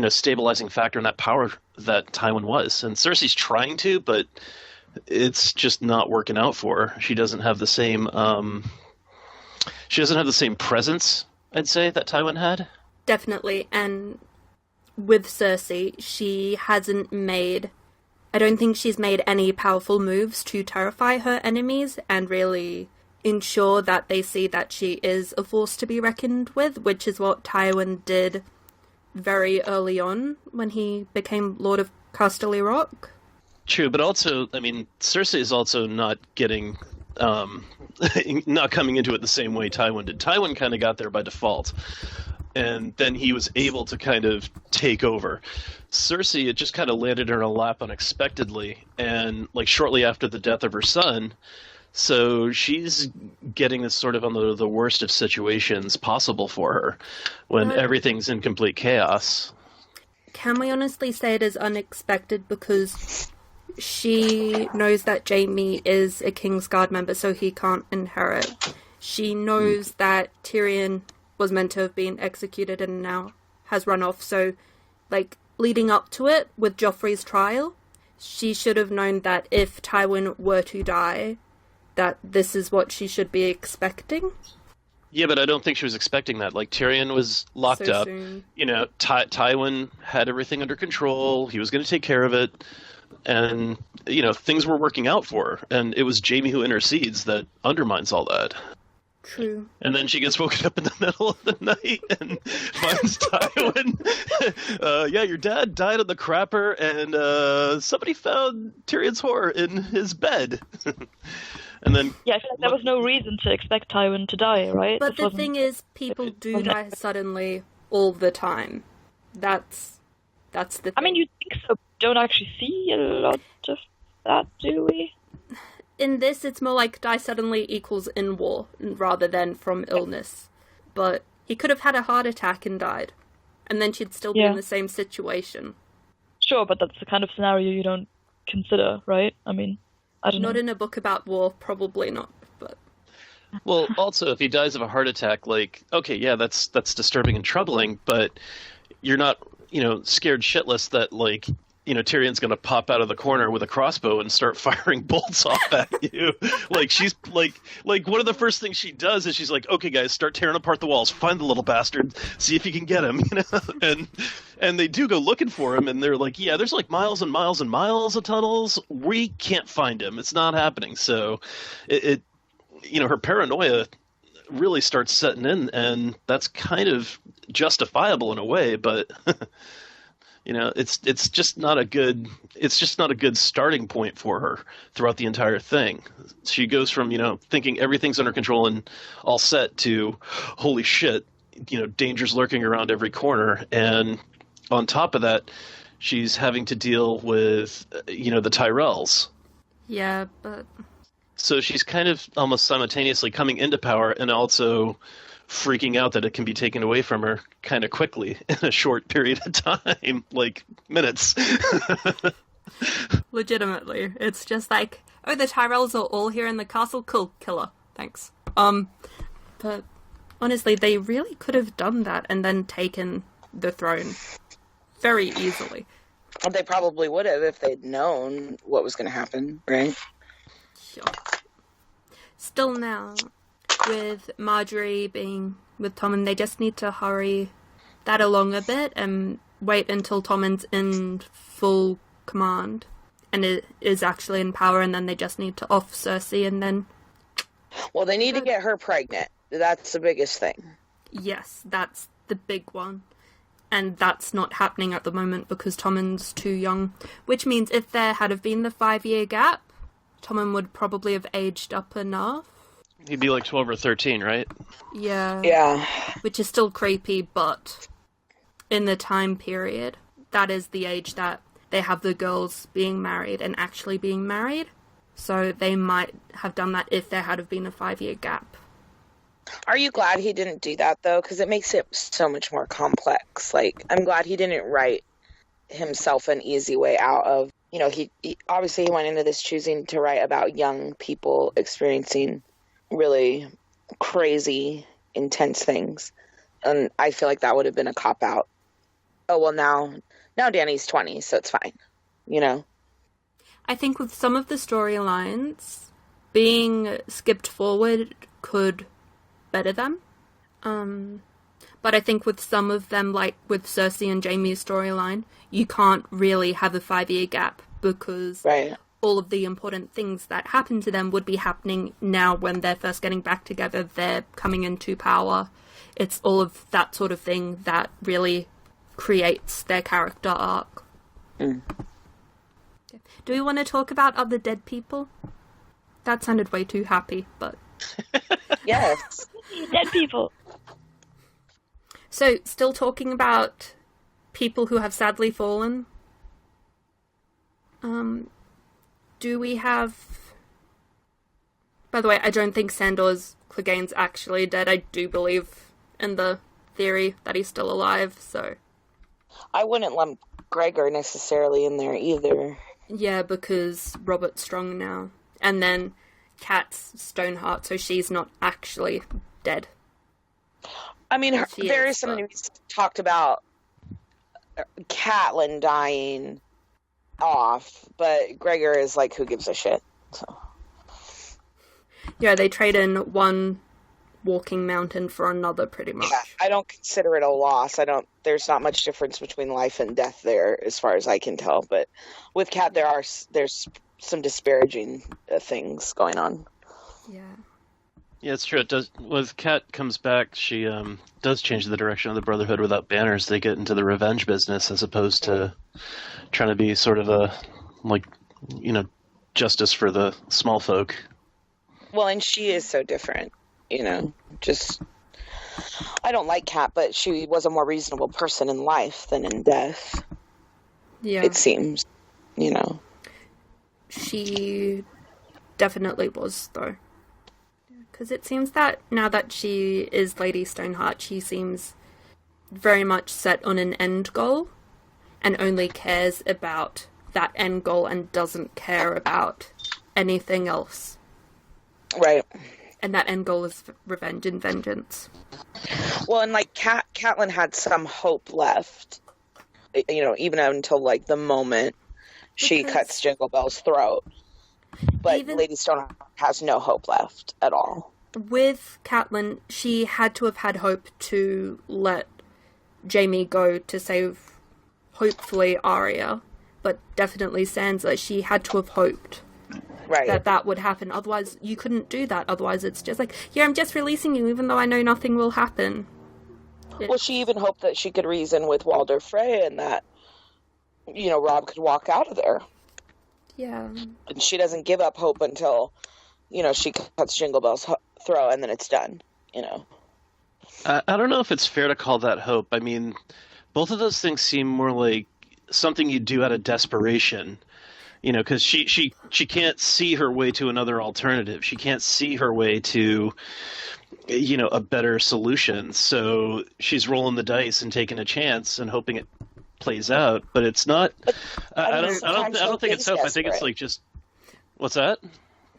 stabilizing factor and that power that Tywin was. And Cersei's trying to, but it's just not working out for her. She doesn't have the same presence, I'd say, that Tywin had. Definitely. And with Cersei, she hasn't made... I don't think she's made any powerful moves to terrify her enemies and really ensure that they see that she is a force to be reckoned with, which is what Tywin did very early on when he became Lord of Casterly Rock. True, but also, I mean, Cersei is also not getting... not coming into it the same way Tywin did. Tywin kind of got there by default, and then he was able to kind of take over. Cersei, it just kind of landed in her lap unexpectedly, and like shortly after the death of her son, so she's getting this sort of on the worst of situations possible for her when everything's in complete chaos. Can we honestly say it is unexpected because she knows that Jaime is a Kingsguard member, so he can't inherit. She knows that Tyrion was meant to have been executed and now has run off, so, leading up to it, with Joffrey's trial, she should have known that if Tywin were to die, that this is what she should be expecting. Yeah, but I don't think she was expecting that. Like, Tyrion was locked up. Soon. Tywin had everything under control. He was going to take care of it. And, things were working out for her. And it was Jaime who intercedes that undermines all that. True. And then she gets woken up in the middle of the night and finds Tywin. Your dad died on the crapper, and somebody found Tyrion's whore in his bed. And then... Yeah, I feel like there was no reason to expect Tywin to die, right? But the thing is, people do die suddenly all the time. That's the thing. I mean, you think so. Don't actually see a lot of that, do we? In this, it's more like die suddenly equals in war, rather than from illness. But he could have had a heart attack and died. And then she'd still be in the same situation. Sure, but that's the kind of scenario you don't consider, right? I mean, I don't know. Not in a book about war, probably not, but... Well, also, if he dies of a heart attack, that's disturbing and troubling, but you're not, scared shitless that, Tyrion's going to pop out of the corner with a crossbow and start firing bolts off at you. Like, she's like one of the first things she does is she's like, okay, guys, start tearing apart the walls, find the little bastard, see if you can get him, and they do go looking for him, and they're like, yeah, there's like miles and miles and miles of tunnels. We can't find him. It's not happening. So her paranoia really starts setting in, and that's kind of justifiable in a way, but it's just not a good starting point for her throughout the entire thing. She goes from thinking everything's under control and all set to holy shit, dangers lurking around every corner, and on top of that, she's having to deal with the Tyrells. Yeah, but so she's kind of almost simultaneously coming into power and also freaking out that it can be taken away from her kind of quickly in a short period of time, like minutes. Legitimately. It's just like, oh, the Tyrells are all here in the castle? Cool, killer. Thanks. But honestly, they really could have done that and then taken the throne very easily. Well, they probably would have if they'd known what was going to happen, right? Sure. Still now, with Marjorie being with Tommen, they just need to hurry that along a bit and wait until Tommen's in full command and it is actually in power, and then they just need to off Cersei and then... Well, they need to get her pregnant. That's the biggest thing. Yes, that's the big one. And that's not happening at the moment because Tommen's too young. Which means if there had have been the 5-year gap, Tommen would probably have aged up enough. He'd be like 12 or 13, right? Yeah. Yeah. Which is still creepy, but in the time period, that is the age that they have the girls being married and actually being married. So they might have done that if there had have been a 5-year gap. Are you glad he didn't do that, though? Because it makes it so much more complex. Like, I'm glad he didn't write himself an easy way out of, he obviously he went into this choosing to write about young people experiencing really crazy, intense things. And I feel like that would have been a cop-out. Oh, well, now Dany's 20, so it's fine, I think with some of the storylines, being skipped forward could better them. But I think with some of them, like with Cersei and Jaime's storyline, you can't really have a 5-year gap because all of the important things that happen to them would be happening now when they're first getting back together, they're coming into power. It's all of that sort of thing that really creates their character arc. Mm. Do we want to talk about other dead people? That sounded way too happy, but... Yes. Dead people. So, still talking about people who have sadly fallen. Do we have... By the way, I don't think Sandor's Clegane's actually dead. I do believe in the theory that he's still alive, so... I wouldn't lump Gregor necessarily in there either. Yeah, because Robert's strong now. And then Kat's Stoneheart, so she's not actually dead. I mean, there is something we talked about Catelyn dying off, but Gregor is like, who gives a shit? So. Yeah, they trade in one walking mountain for another, pretty much. Yeah, I don't consider it a loss. There's not much difference between life and death there, as far as I can tell. But with Cat, there's some disparaging things going on. Yeah. Yeah, it's true. It does. When Cat comes back, she does change the direction of the Brotherhood without banners. They get into the revenge business as opposed to trying to be sort of justice for the small folk. Well, and she is so different, just... I don't like Cat, but she was a more reasonable person in life than in death. Yeah. It seems, She definitely was, though. Because it seems that now that she is Lady Stoneheart, she seems very much set on an end goal and only cares about that end goal and doesn't care about anything else. Right. And that end goal is revenge and vengeance. Well, and Catelyn had some hope left. even until, like, the moment she cuts Jingle Bell's throat. But Lady Stoneheart has no hope left at all. With Catelyn, she had to have had hope to let Jaime go to save, hopefully, Arya, but definitely Sansa. She had to have hoped that would happen. Otherwise, you couldn't do that. Otherwise, it's just like, yeah, I'm just releasing you, even though I know nothing will happen. Well, she even hoped that she could reason with Walder Frey and that, Robb could walk out of there. Yeah. And she doesn't give up hope until, she cuts Jingle Bell's throat, and then it's done, I don't know if it's fair to call that hope. I mean, both of those things seem more like something you do out of desperation, because she can't see her way to another alternative. She can't see her way to, a better solution. So she's rolling the dice and taking a chance and hoping it plays out. But it's not. I don't think it's hope. I think it's like just. What's that?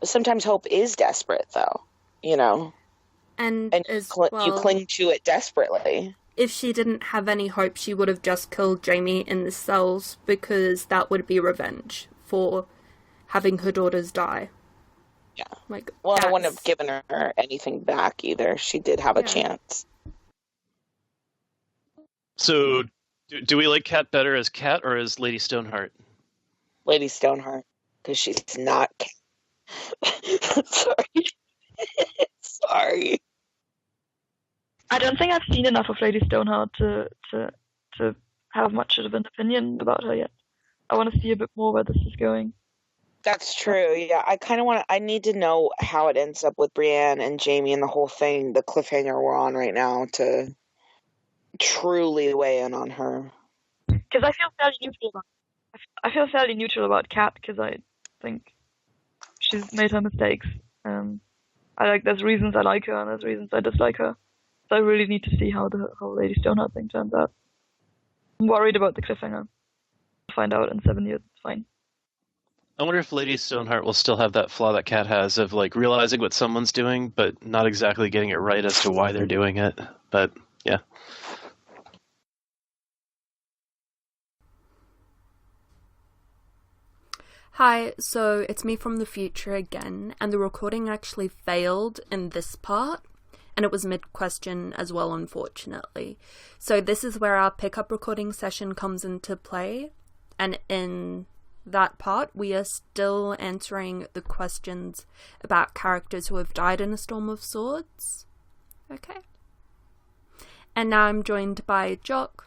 Sometimes hope is desperate, though. And you cling to it desperately. If she didn't have any hope, she would have just killed Jaime in the cells, because that would be revenge for having her daughters die. Yeah. I wouldn't have given her anything back either. She did have a chance. So, do we like Cat better as Cat or as Lady Stoneheart? Lady Stoneheart, because she's not Cat. Sorry. I don't think I've seen enough of Lady Stoneheart to have much of an opinion about her yet. I want to see a bit more where this is going. That's true, yeah. I need to know how it ends up with Brienne and Jaime and the whole thing, the cliffhanger we're on right now, to truly weigh in on her. Because I feel fairly neutral about Cat, because I think she's made her mistakes. There's reasons I like her and there's reasons I dislike her. So I really need to see how the whole Lady Stoneheart thing turns out. I'm worried about the cliffhanger. I'll find out in 7 years. It's fine. I wonder if Lady Stoneheart will still have that flaw that Cat has of, like, realizing what someone's doing, but not exactly getting it right as to why they're doing it. But, yeah. Hi, so it's me from the future again, and the recording actually failed in this part, and it was mid-question as well, unfortunately. So this is where our pickup recording session comes into play, and in that part, we are still answering the questions about characters who have died in a Storm of Swords. Okay. And now I'm joined by Jock.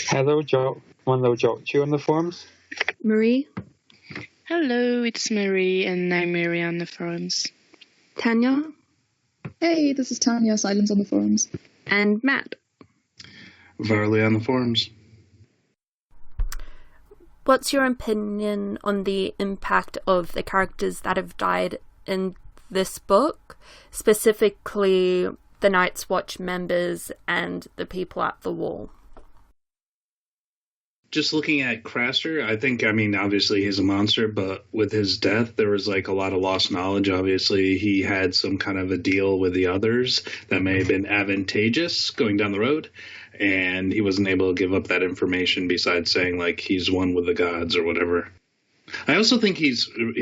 Hello, Jock. One little Jock. You on the forums? Marie. Hello, it's Marie and Nymeria on the forums. Tanja. Hey, this is Tanja, Scilens on the forums. And Matt. Varley on the forums. What's your opinion on the impact of the characters that have died in this book, specifically the Night's Watch members and the people at the Wall? Just looking at Craster, obviously he's a monster, but with his death, there was like a lot of lost knowledge. Obviously, he had some kind of a deal with the others that may have been advantageous going down the road, and he wasn't able to give up that information besides saying, like, he's one with the gods or whatever. I also think he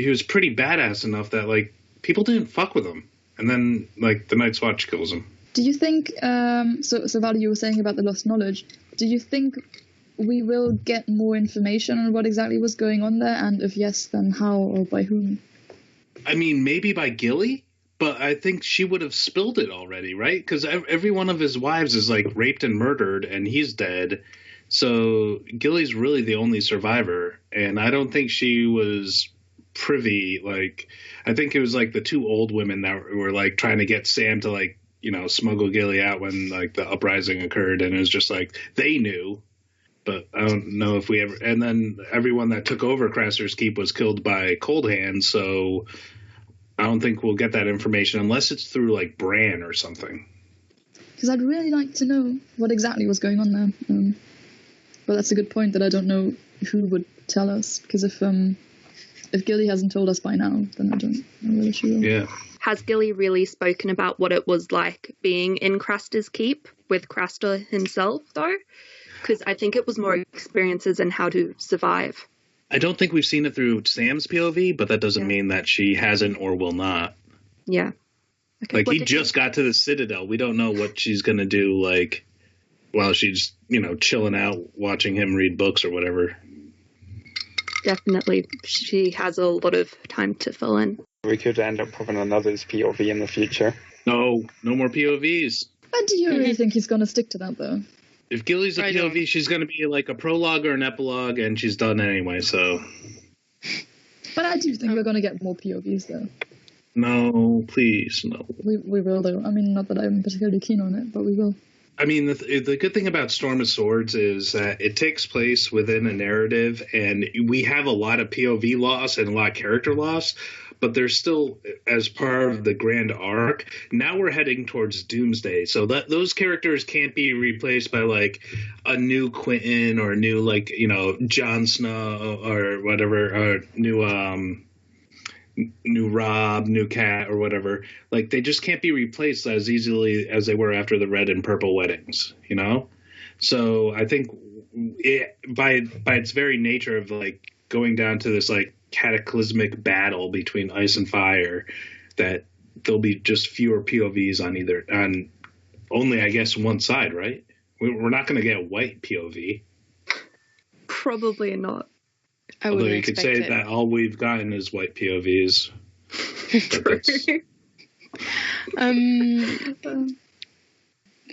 was pretty badass enough that, like, people didn't fuck with him. And then, like, the Night's Watch kills him. Do you think, so Varley, you were saying about the lost knowledge, do you think we will get more information on what exactly was going on there, and if yes, then how or by whom? I mean, maybe by Gilly, but I think she would have spilled it already, right? Because every one of his wives is, like, raped and murdered, and he's dead. So Gilly's really the only survivor, and I don't think she was privy. Like, I think it was, like, the two old women that were, like, trying to get Sam to, like, smuggle Gilly out when, like, the uprising occurred, and it was just, like, they knew. But I don't know if we ever... And then everyone that took over Craster's Keep was killed by Cold Hand, so I don't think we'll get that information unless it's through, like, Bran or something. Because I'd really like to know what exactly was going on there. But that's a good point that I don't know who would tell us. Because if Gilly hasn't told us by now, then I don't know whether she will. Yeah. Has Gilly really spoken about what it was like being in Craster's Keep with Craster himself, though, because I think it was more experiences in how to survive. I don't think we've seen it through Sam's POV, but that doesn't mean that she hasn't or will not. Yeah. Okay, like, he just got to the Citadel. We don't know what she's going to do, like, while she's, chilling out, watching him read books or whatever. Definitely. She has a lot of time to fill in. We could end up having another's POV in the future. No more POVs. But do you really think he's going to stick to that, though? If Gilly's a POV, she's going to be like a prologue or an epilogue, and she's done anyway, so... But I do think we're going to get more POVs, though. No, please, no. We will, though. I mean, not that I'm particularly keen on it, but we will. I mean, the good thing about Storm of Swords is that it takes place within a narrative, and we have a lot of POV loss and a lot of character loss, but there's still, as part of the grand arc, now we're heading towards Doomsday, so that those characters can't be replaced by, like, a new Quentin or a new, like, Jon Snow or whatever, or new Rob, new Cat, or whatever. Like, they just can't be replaced as easily as they were after the Red and Purple weddings, So I think by its very nature of, like, going down to this, like, cataclysmic battle between ice and fire, that there'll be just fewer POVs on only, I guess, one side, right? We're not going to get white POV. Probably not. Although you could say that all we've gotten is white POVs.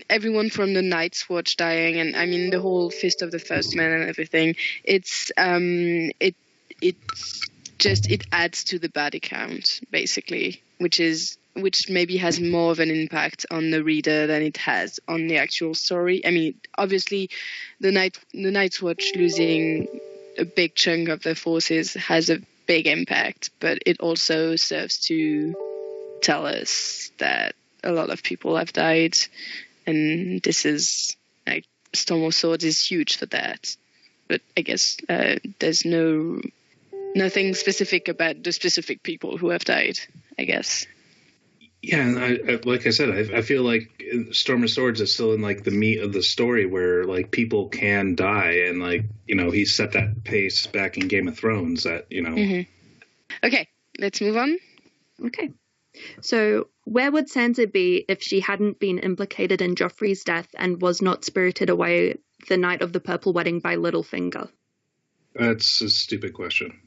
Everyone from the Night's Watch dying, and I mean the whole Fist of the First Man and everything. It's it adds to the body count, basically, which maybe has more of an impact on the reader than it has on the actual story. I mean, obviously, the Night's Watch losing a big chunk of their forces has a big impact, but it also serves to tell us that a lot of people have died, and this is, like, Storm of Swords is huge for that. But I guess there's nothing specific about the specific people who have died, I guess. Yeah, and like I said, I feel like Storm of Swords is still in, like, the meat of the story where, like, people can die, and, like, he set that pace back in Game of Thrones that, Okay, let's move on. Okay. So, where would Sansa be if she hadn't been implicated in Joffrey's death and was not spirited away the night of the Purple Wedding by Littlefinger? That's a stupid question.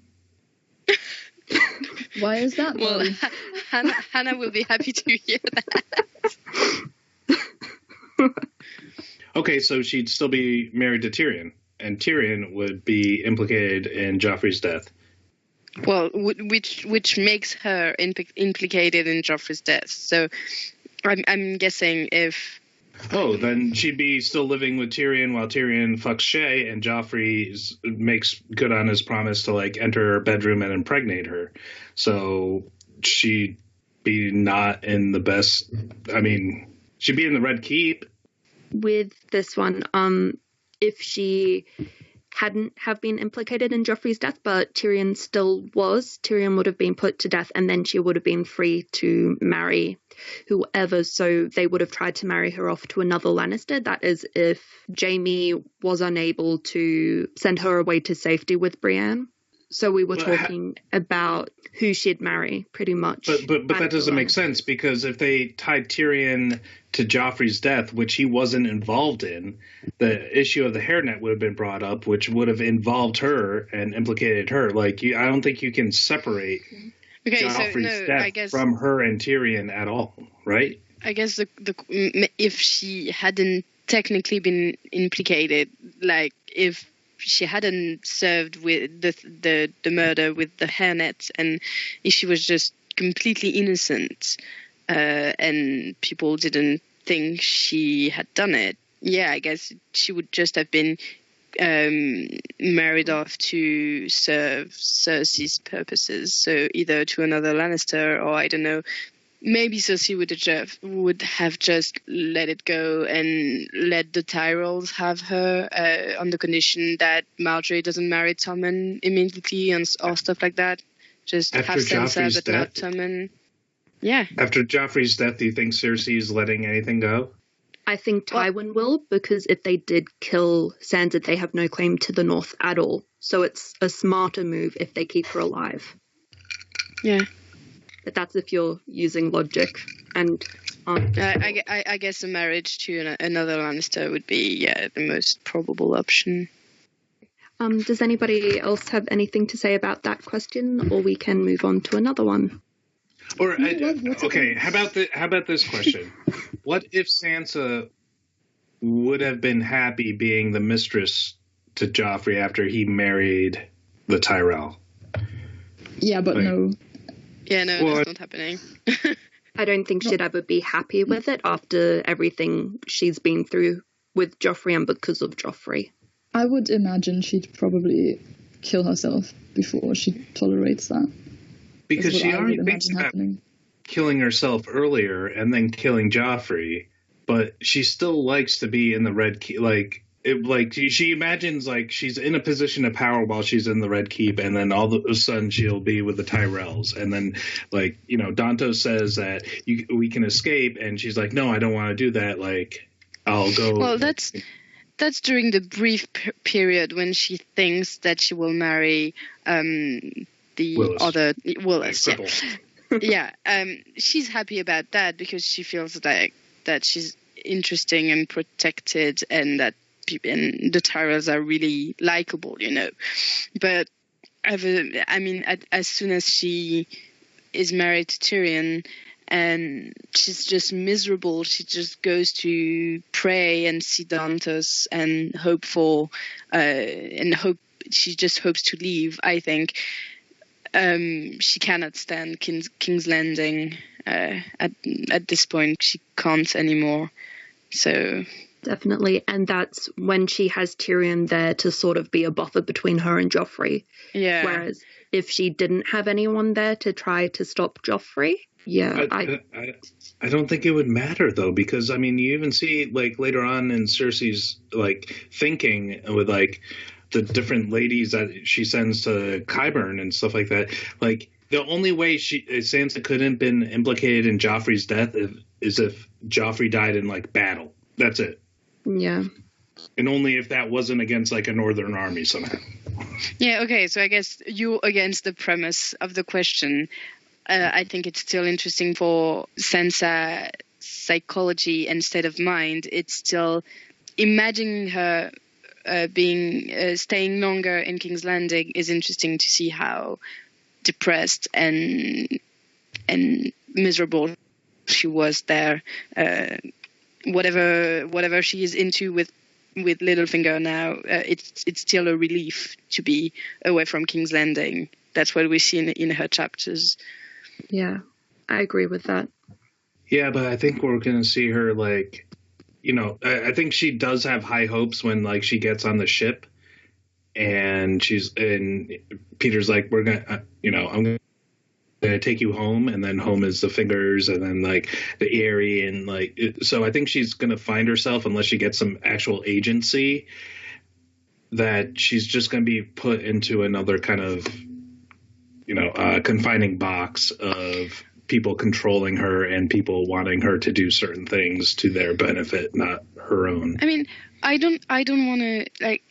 Why is that? Well, Hannah will be happy to hear that. Okay, so she'd still be married to Tyrion, and Tyrion would be implicated in Joffrey's death. Well, which makes her implicated in Joffrey's death. So I'm guessing if... Oh, then she'd be still living with Tyrion while Tyrion fucks Shay, and Joffrey makes good on his promise to, like, enter her bedroom and impregnate her. So she'd be not in the best... I mean, she'd be in the Red Keep. With this one, if she hadn't have been implicated in Joffrey's death, but Tyrion still was, Tyrion would have been put to death, and then she would have been free to marry whoever, so they would have tried to marry her off to another Lannister. That is, if Jaime was unable to send her away to safety with Brienne. So we were talking about who she'd marry, pretty much. But that doesn't make sense, because if they tied Tyrion to Joffrey's death, which he wasn't involved in, the issue of the hairnet would have been brought up, which would have involved her and implicated her. Like, I don't think you can separate Joffrey's death from her and Tyrion at all, right? I guess if she hadn't technically been implicated, like if she hadn't served with the murder with the hairnet, and if she was just completely innocent, and people didn't think she had done it, I guess she would just have been married off to serve Cersei's purposes. So either to another Lannister, or I don't know, maybe Cersei would have just let it go and let the Tyrells have her on the condition that Marjorie doesn't marry Tommen immediately or stuff like that. Just after have Sansa, Joffrey's but not death? Tommen. Yeah. After Joffrey's death, do you think Cersei is letting anything go? I think Tywin will, because if they did kill Sansa, they have no claim to the North at all. So it's a smarter move if they keep her alive. Yeah. But that's if you're using logic. And I guess a marriage to another Lannister would be the most probable option. Does anybody else have anything to say about that question, or we can move on to another one? Or okay, how about this question? What if Sansa would have been happy being the mistress to Joffrey after he married the Tyrell? Yeah, but no. Yeah, no, that's not happening. I don't think she'd ever be happy with it after everything she's been through with Joffrey and because of Joffrey. I would imagine she'd probably kill herself before she tolerates that. Because she already thinks about killing herself earlier and then killing Joffrey, but she still likes to be in the Red Keep. She imagines like she's in a position of power while she's in the Red Keep, and then all of a sudden she'll be with the Tyrells, and then Danto says that we can escape, and she's like, no, I don't want to do that. Like, I'll go. Well, that's during the brief period when she thinks that she will marry Willis. Yeah. She's happy about that because she feels like that she's interesting and protected, and that the Tyrells are really likable, But as soon as she is married to Tyrion, and she's just miserable, she just goes to pray and see Dantos and hope she just hopes to leave. I think she cannot stand King's Landing at this point. She can't anymore. So definitely, and that's when she has Tyrion there to sort of be a buffer between her and Joffrey. Yeah. Whereas if she didn't have anyone there to try to stop Joffrey, I don't think it would matter though, because I mean, you even see like later on in Cersei's like thinking with like the different ladies that she sends to Qyburn and stuff like that. Like the only way Sansa couldn't been implicated in Joffrey's death is if Joffrey died in like battle. That's it. Yeah. And only if that wasn't against like a northern army somehow. Yeah. Okay. So I guess you're against the premise of the question. I think it's still interesting for Sansa psychology and state of mind. It's still imagining her staying longer in King's Landing is interesting to see how depressed and miserable she was there. Whatever she is into with Littlefinger now, it's still a relief to be away from King's Landing. That's what we see in her chapters. Yeah, I agree with that. Yeah, but I think we're going to see her like, I think she does have high hopes when like she gets on the ship and Peter's like, we're going to, I'm going to take you home. And then home is the fingers and then like the Eyrie and like, so I think she's going to find herself, unless she gets some actual agency, that she's just going to be put into another kind of, confining box of people controlling her and people wanting her to do certain things to their benefit, not her own. I mean, I don't want to like.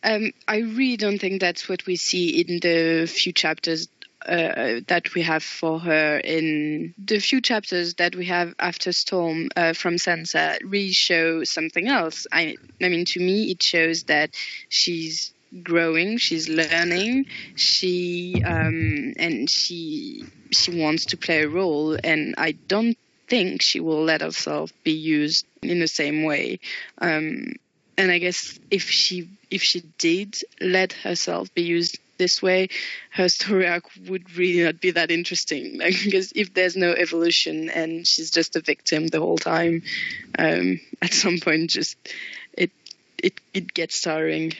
I really don't think that's what we see in the few chapters that we have for her. In the few chapters that we have after Storm from Sansa, really show something else. I mean, to me, it shows that she's growing, she's learning, she wants to play a role, and I don't think she will let herself be used in the same way. And I guess if she did let herself be used this way, her story arc would really not be that interesting. Like, because if there's no evolution and she's just a victim the whole time, at some point, just it gets tiring.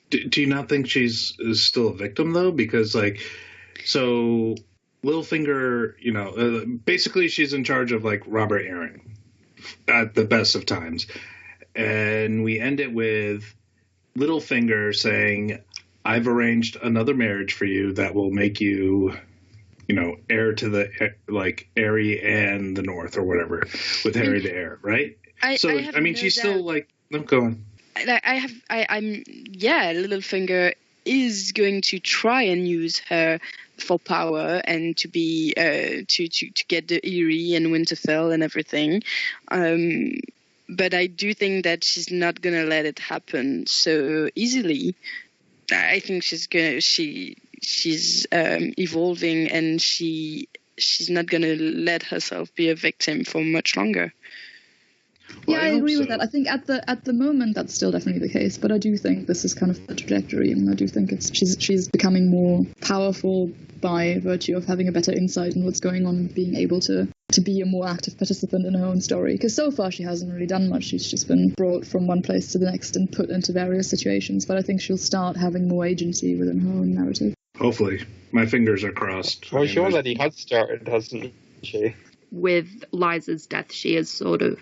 Do you not think she's still a victim though? Because like, so Littlefinger, basically she's in charge of like Robert Arryn at the best of times. And we end it with Littlefinger saying, I've arranged another marriage for you that will make you heir to the Aerie and the North or whatever with Harry the heir, right? She's still like, no, go on. Littlefinger is going to try and use her for power and to be to get the Eyrie and Winterfell and everything. But I do think that she's not gonna let it happen so easily. I think she's evolving, and she's not gonna let herself be a victim for much longer. Yeah, I agree with that. I think at the moment that's still definitely the case, but I do think this is kind of the trajectory, and I do think she's becoming more powerful by virtue of having a better insight in what's going on, being able to be a more active participant in her own story. Because so far she hasn't really done much. She's just been brought from one place to the next and put into various situations. But I think she'll start having more agency within her own narrative. Hopefully. My fingers are crossed. Well, she already has started, hasn't she? With Liza's death, she is sort of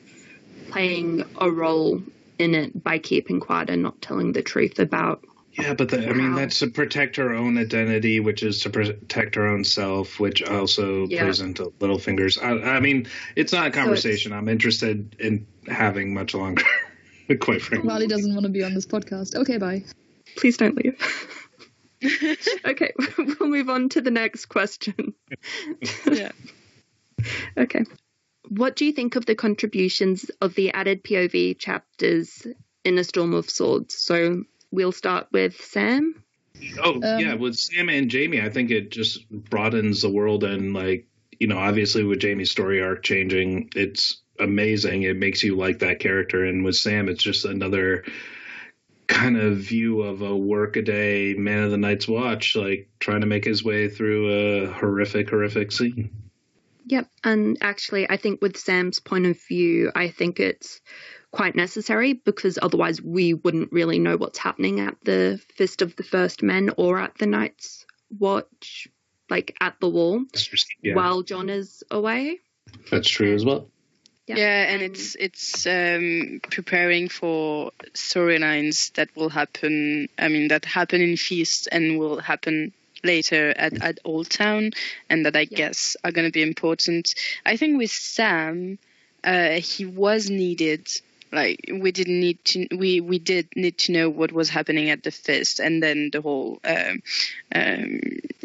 playing a role in it by keeping quiet and not telling the truth about. Yeah, but that's to protect her own identity, which is to protect her own self, which also plays into Littlefinger's. I mean, it's not a conversation I'm interested in having much longer, quite frankly. Varley doesn't want to be on this podcast. Okay, bye. Please don't leave. Okay, we'll move on to the next question. Yeah. Okay. What do you think of the contributions of the added POV chapters in A Storm of Swords? So we'll start with Sam. With Sam and Jaime, I think it just broadens the world, and obviously with Jaime's story arc changing, it's amazing. It makes you like that character, and with Sam, it's just another kind of view of a workaday man of the Night's Watch, trying to make his way through a horrific scene. Yep, and actually I think with Sam's point of view, I think it's quite necessary, because otherwise we wouldn't really know what's happening at the Fist of the First Men or at the Night's Watch, at the Wall, while Jon is away. That's true as well. Yeah, and it's preparing for storylines that will happen. I mean, that happen in Feast and will happen later at Old Town, and that I guess are going to be important. I think with Sam, he was needed. We did need to know what was happening at the Fist, and then the whole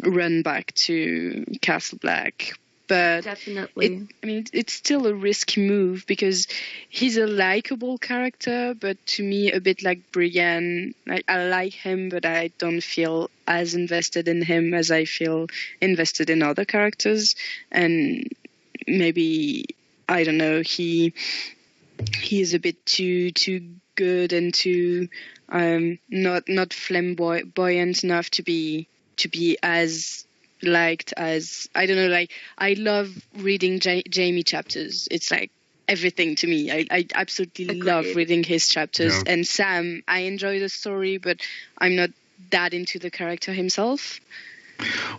run back to Castle Black. But definitely, it's still a risky move, because he's a likable character, but to me, a bit like Brienne. I like him, but I don't feel as invested in him as I feel invested in other characters. And maybe, I don't know, he is a bit too good and too not flamboyant enough to be as liked as, I don't know, I love reading Jaime chapters. It's everything to me. I absolutely love reading his chapters. Yeah. And Sam, I enjoy the story, but I'm not that into the character himself.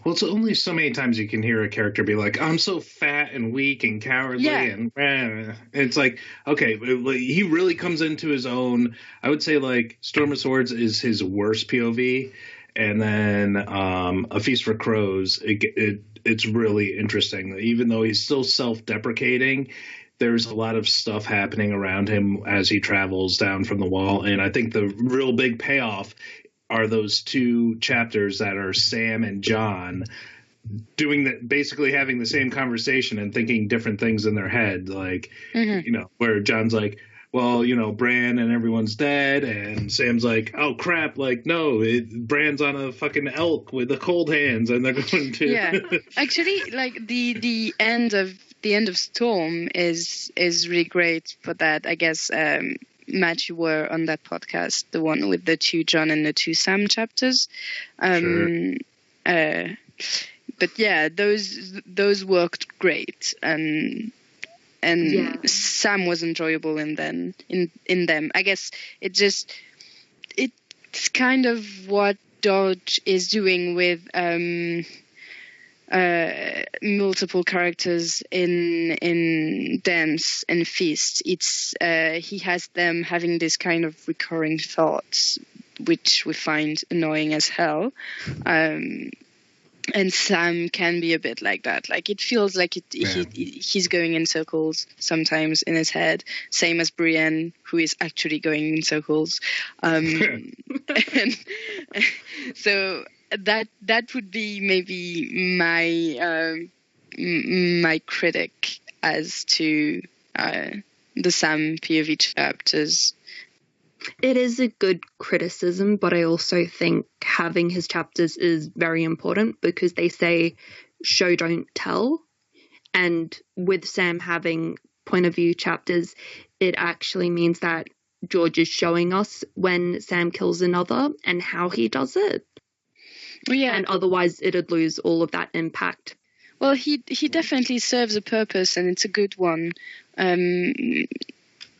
Well, it's only so many times you can hear a character be like, I'm so fat and weak and cowardly. Yeah. And it's okay, he really comes into his own. I would say Storm of Swords is his worst POV. And then A Feast for Crows, it's really interesting. Even though he's still self-deprecating, there's a lot of stuff happening around him as he travels down from the wall. And I think the real big payoff are those two chapters that are Sam and Jon doing basically having the same conversation and thinking different things in their head. Where Jon's well, Bran and everyone's dead, and Sam's oh crap, no, Bran's on a fucking elk with the cold hands, and they're going to. Yeah, actually, the end of Storm is really great for that. I guess Matt, you were on that podcast, the one with the two Jon and the two Sam chapters. Sure. But yeah, those worked great, and Sam was enjoyable in them. I guess it's kind of what Dodge is doing with multiple characters in Dance and Feast. It's he has them having this kind of recurring thoughts, which we find annoying as hell. And Sam can be a bit like that. Like, it feels like he's going in circles sometimes in his head. Same as Brienne, who is actually going in circles. And so that would be maybe my critic as to the Sam POV chapters. It is a good criticism, but I also think having his chapters is very important because they say show, don't tell. And with Sam having point of view chapters, it actually means that George is showing us when Sam kills another and how he does it. Yeah. And otherwise it'd lose all of that impact. Well, he definitely serves a purpose, and it's a good one.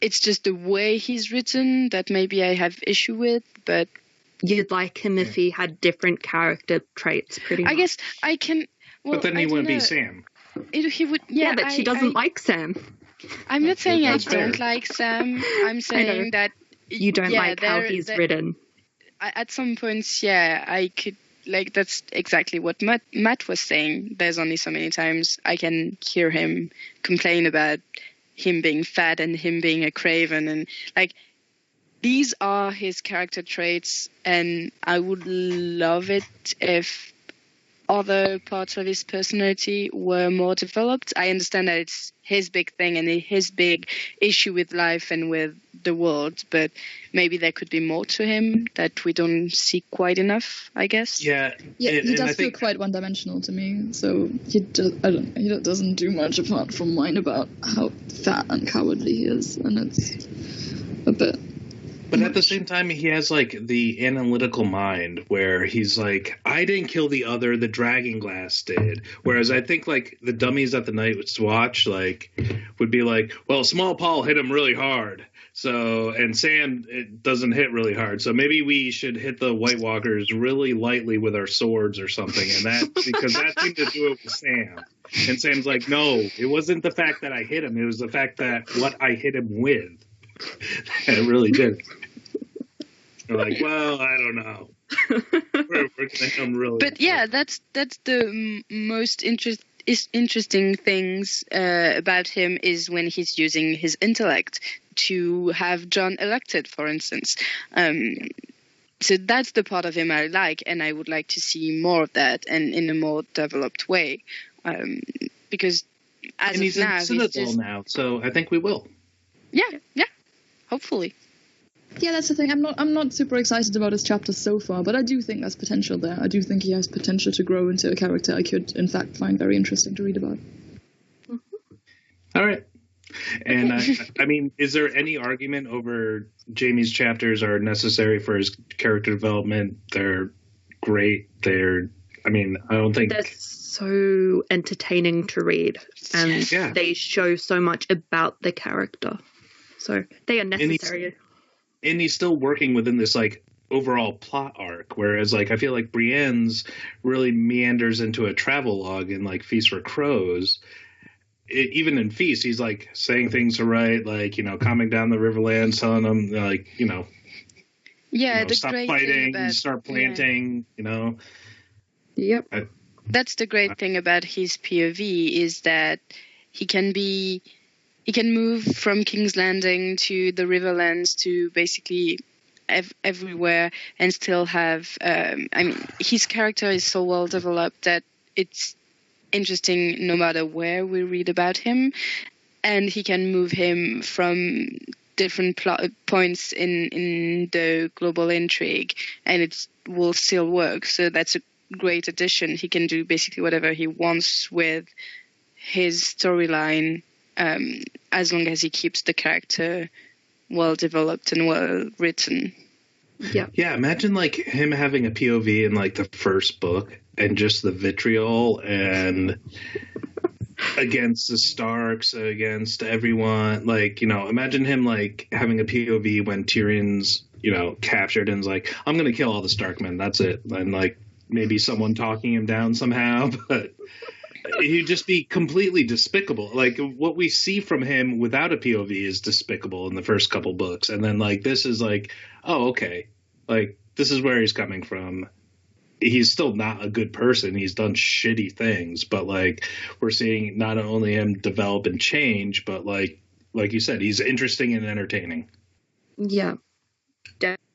It's just the way he's written that maybe I have issue with, but... You'd like him if he had different character traits, pretty much. I guess I can... Well, but then he wouldn't be Sam. He would... Yeah, but she doesn't like Sam. I'm not saying I don't like Sam. I'm saying that... You don't like how he's written. At some points, yeah, I could... Like, that's exactly what Matt was saying. There's only so many times I can hear him complain about him being fat and him being a craven, and like these are his character traits, and I would love it if other parts of his personality were more developed. I understand that it's his big thing and his big issue with life and with the world, but maybe there could be more to him that we don't see quite enough, I guess. Yeah, he does feel quite one-dimensional to me. So he doesn't do much apart from whine about how fat and cowardly he is, and it's a bit. But at the same time, he has, like, the analytical mind where he's like, I didn't kill the other, the Dragon Glass did. Whereas I think, like, the dummies at the Night's Watch, like, would be like, well, Small Paul hit him really hard. So, and Sam, it doesn't hit really hard. So maybe we should hit the White Walkers really lightly with our swords or something. And that, because that seemed to do it with Sam. And Sam's like, no, it wasn't the fact that I hit him. It was the fact that what I hit him with. It really did. They're like, well, I don't know. We're gonna come really. But yeah, that's the most interesting things about him is when he's using his intellect to have Jon elected, for instance. So that's the part of him I like, and I would like to see more of that and in a more developed way. Because as and of he's now, in Citadel now, so I think we will. Yeah, hopefully. Yeah, that's the thing. I'm not super excited about his chapters so far, but I do think there's potential there. I do think he has potential to grow into a character I could, in fact, find very interesting to read about. All right. And I mean, is there any argument over Jaime's chapters are necessary for his character development? They're great. I don't think... They're so entertaining to read, and they show so much about the character. So they are necessary. And he's still working within this, like, overall plot arc, whereas, like, I feel like Brienne's really meanders into a travelogue in, like, Feast for Crows. Even in Feast, he's, like, saying things to right, like, you know, calming down the Riverlands, telling them, like, you know, stop fighting, start planting, you know. Yep. That's the great thing about his POV is that he can move from King's Landing to the Riverlands to basically everywhere and still have... his character is so well developed that it's interesting no matter where we read about him. And he can move him from different points in the global intrigue, and it will still work. So that's a great addition. He can do basically whatever he wants with his storyline, as long as he keeps the character well developed and well written. Yeah, imagine like him having a POV in like the first book and just the vitriol and against the Starks, against everyone. Like, you know, imagine him like having a POV when Tyrion's, you know, captured and's like, I'm going to kill all the Starkmen. That's it. And like maybe someone talking him down somehow, but he'd just be completely despicable. Like what we see from him without a POV is despicable in the first couple books. And then like this is like, oh, okay. Like this is where he's coming from. he's still not a good person. He's done shitty things, but like we're seeing not only him develop and change, but like you said, he's interesting and entertaining. Yeah,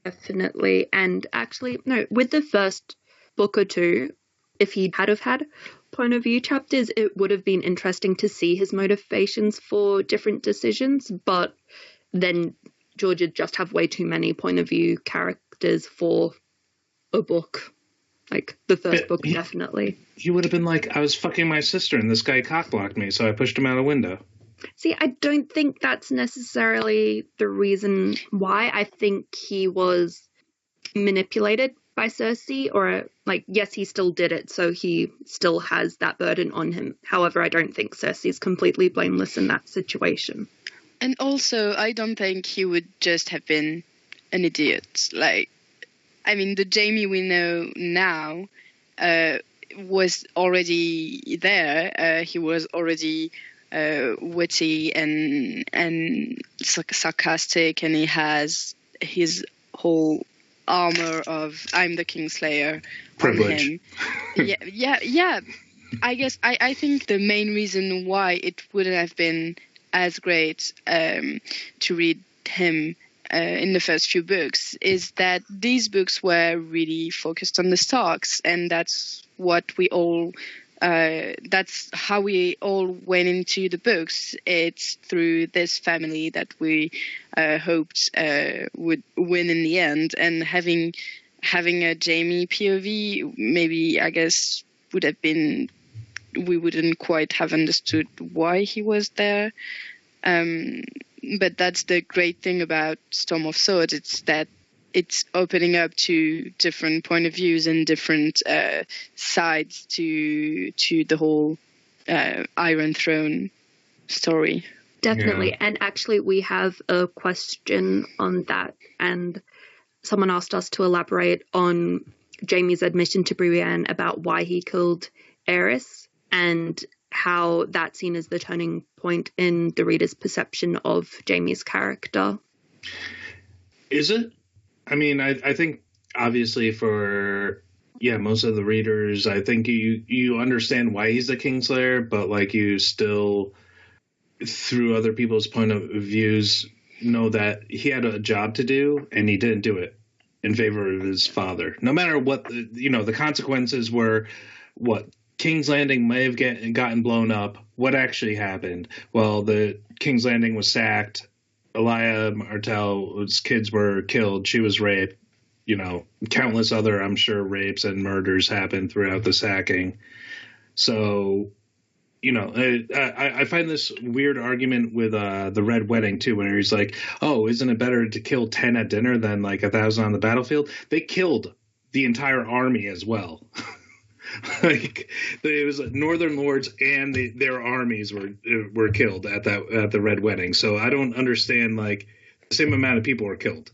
definitely. And actually, no, with the first book or two, if he had have had point of view chapters, it would have been interesting to see his motivations for different decisions. But then George would just have way too many point of view characters for a book. Like the first book, definitely. He would have been like, I was fucking my sister and this guy cockblocked me, so I pushed him out a window. See, I don't think that's necessarily the reason why. I think he was manipulated by Cersei, or like, yes, he still did it, so he still has that burden on him. However, I don't think Cersei's completely blameless in that situation. And also, I don't think he would just have been an idiot. Like, I mean, the Jaime we know now was already there. He was already witty and sarcastic, and he has his whole armor of "I'm the Kingslayer" privilege. On him. Yeah. I think the main reason why it wouldn't have been as great to read him in the first few books is that these books were really focused on the Starks, and that's what we all that's how we all went into the books. It's through this family that we hoped would win in the end, and having a Jaime POV, maybe I guess would have been, we wouldn't quite have understood why he was there. But that's the great thing about Storm of Swords. It's that it's opening up to different point of views and different sides to the whole Iron Throne story. Definitely. Yeah. And actually, we have a question on that. And someone asked us to elaborate on Jaime's admission to Brienne about why he killed Aerys and how that's seen as the turning point in the reader's perception of Jaime's character. Is it? I mean, I think obviously for most of the readers, I think you understand why he's the Kingslayer, but like you still, through other people's point of views, know that he had a job to do and he didn't do it in favor of his father. No matter what the consequences were, what King's Landing may have gotten blown up. What actually happened? Well, the King's Landing was sacked. Elia Martell's kids were killed. She was raped. Countless other, I'm sure, rapes and murders happened throughout the sacking. So, I find this weird argument with the Red Wedding, too, when he's like, oh, isn't it better to kill 10 at dinner than like 1,000 on the battlefield? They killed the entire army as well. Like it was Northern Lords and their armies were killed at the Red Wedding. So I don't understand, like, the same amount of people were killed.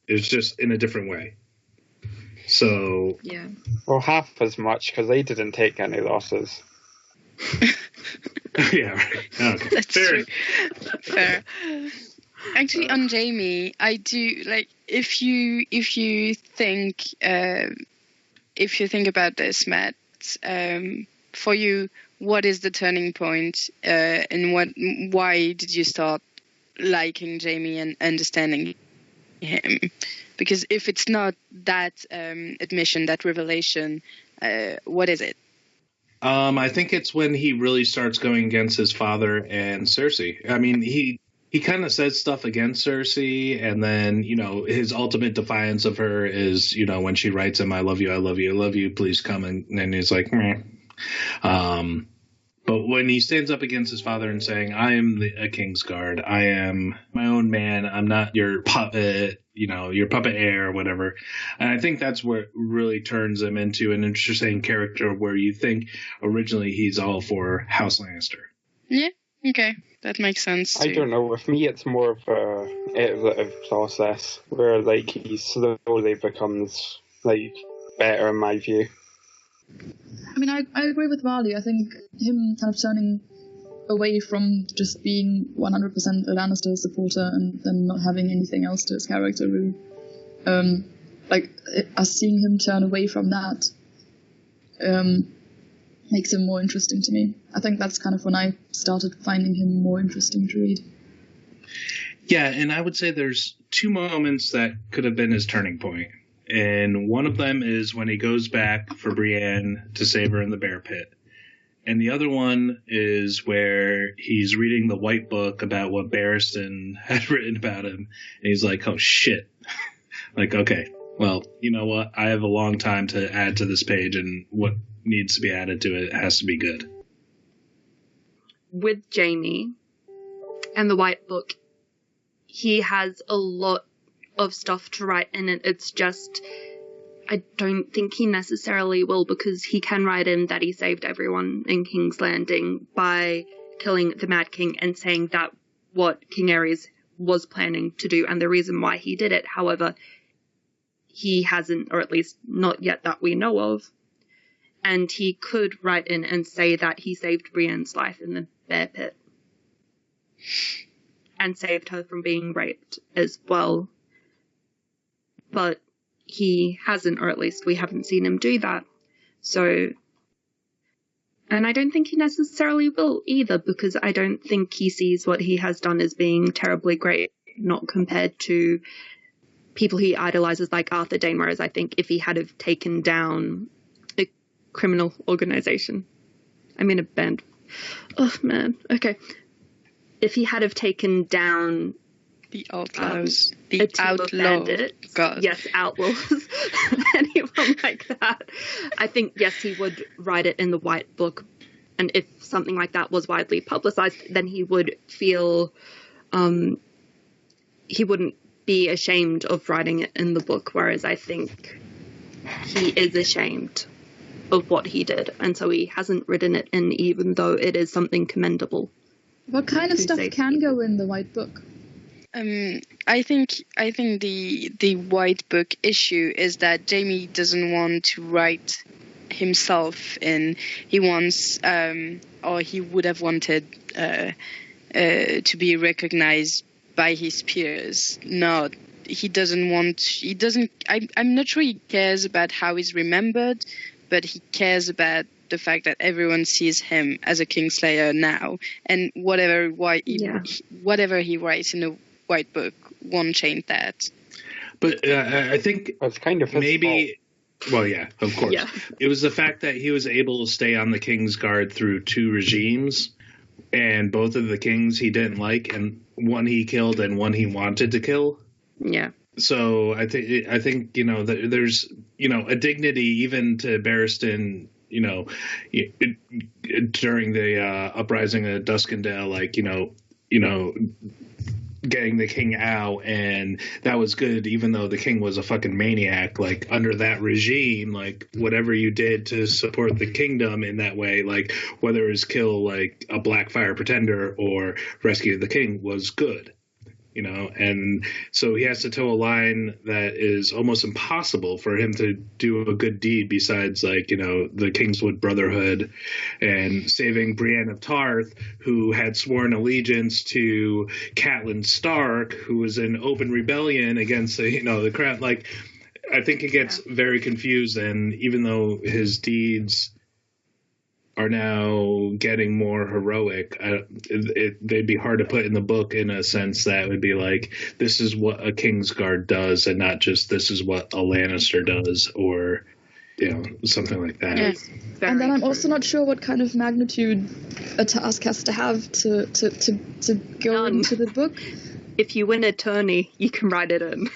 It's just in a different way. So yeah, well, half as much because they didn't take any losses. Yeah, right. Okay. That's true. Fair. Actually, on Jaime, I do like if you think. If you think about this, Matt, for you, what is the turning point, and why did you start liking Jaime and understanding him? Because if it's not that admission, that revelation, what is it? I think it's when he really starts going against his father and Cersei. I mean, he kind of says stuff against Cersei, and then, his ultimate defiance of her is, when she writes him, I love you, I love you, I love you, please come. And he's like, meh. But when he stands up against his father and saying, I am a Kingsguard, I am my own man, I'm not your puppet, your puppet heir or whatever. And I think that's what really turns him into an interesting character where you think originally he's all for House Lannister. Yeah, okay. That makes sense too. I don't know. With me, it's more of a iterative process where, like, he slowly becomes, like, better in my view. I mean, I agree with Varley. I think him kind of turning away from just being 100% a Lannister supporter and then not having anything else to his character, really. Us seeing him turn away from that makes him more interesting to me. I think that's kind of when I started finding him more interesting to read. Yeah, and I would say there's two moments that could have been his turning point. And one of them is when he goes back for Brienne to save her in the bear pit. And the other one is where he's reading the white book about what Barristan had written about him. And he's like, oh, shit. Like, okay, well, you know what? I have a long time to add to this page, and what needs to be added to it has to be good. With Jaime and the white book, he has a lot of stuff to write in it. It's just, I don't think he necessarily will, because he can write in that he saved everyone in King's Landing by killing the Mad King and saying that what King Aerys was planning to do and the reason why he did it. However, he hasn't, or at least not yet that we know of. And he could write in and say that he saved Brienne's life in the bear pit and saved her from being raped as well. But he hasn't, or at least we haven't seen him do that. So, and I don't think he necessarily will either, because I don't think he sees what he has done as being terribly great, not compared to people he idolizes like Arthur Dane, whereas I think if he had have taken down a criminal organization, I mean a band. Oh man, okay. If he had have taken down the outlaws, the outlaw bandits, yes, outlaws, anyone like that, I think, yes, he would write it in the white book. And if something like that was widely publicized, then he would feel, he wouldn't be ashamed of writing it in the book, whereas I think he is ashamed of what he did, and so he hasn't written it in, even though it is something commendable. What kind of stuff can go in the white book? I think the white book issue is that Jaime doesn't want to write himself in. He wants, or he would have wanted, to be recognized by his peers. I'm not sure he cares about how he's remembered, but he cares about the fact that everyone sees him as a Kingslayer now, and whatever he writes in the white book won't change that. But I think it's kind of maybe. Well, yeah, of course. Yeah. It was the fact that he was able to stay on the King's Guard through two regimes, and both of the kings he didn't like, and one he killed and one he wanted to kill. Yeah. So I think there's a dignity even to Barristan. During the uprising of Duskendale, getting the king out, and that was good, even though the king was a fucking maniac. Like, under that regime, like, whatever you did to support the kingdom in that way, like, whether it was kill, like, a Blackfire pretender or rescue the king, was good. And so he has to toe a line that is almost impossible for him to do a good deed besides, the Kingswood Brotherhood and saving Brienne of Tarth, who had sworn allegiance to Catelyn Stark, who was in open rebellion against the crown. Like, I think it gets very confused, and even though his deeds are now getting more heroic, they'd be hard to put in the book in a sense that would be like, this is what a Kingsguard does, and not just this is what a Lannister does, or something like that. Yes. And then I'm also not sure what kind of magnitude a task has to have to go into the book. If you win a tourney, you can write it in.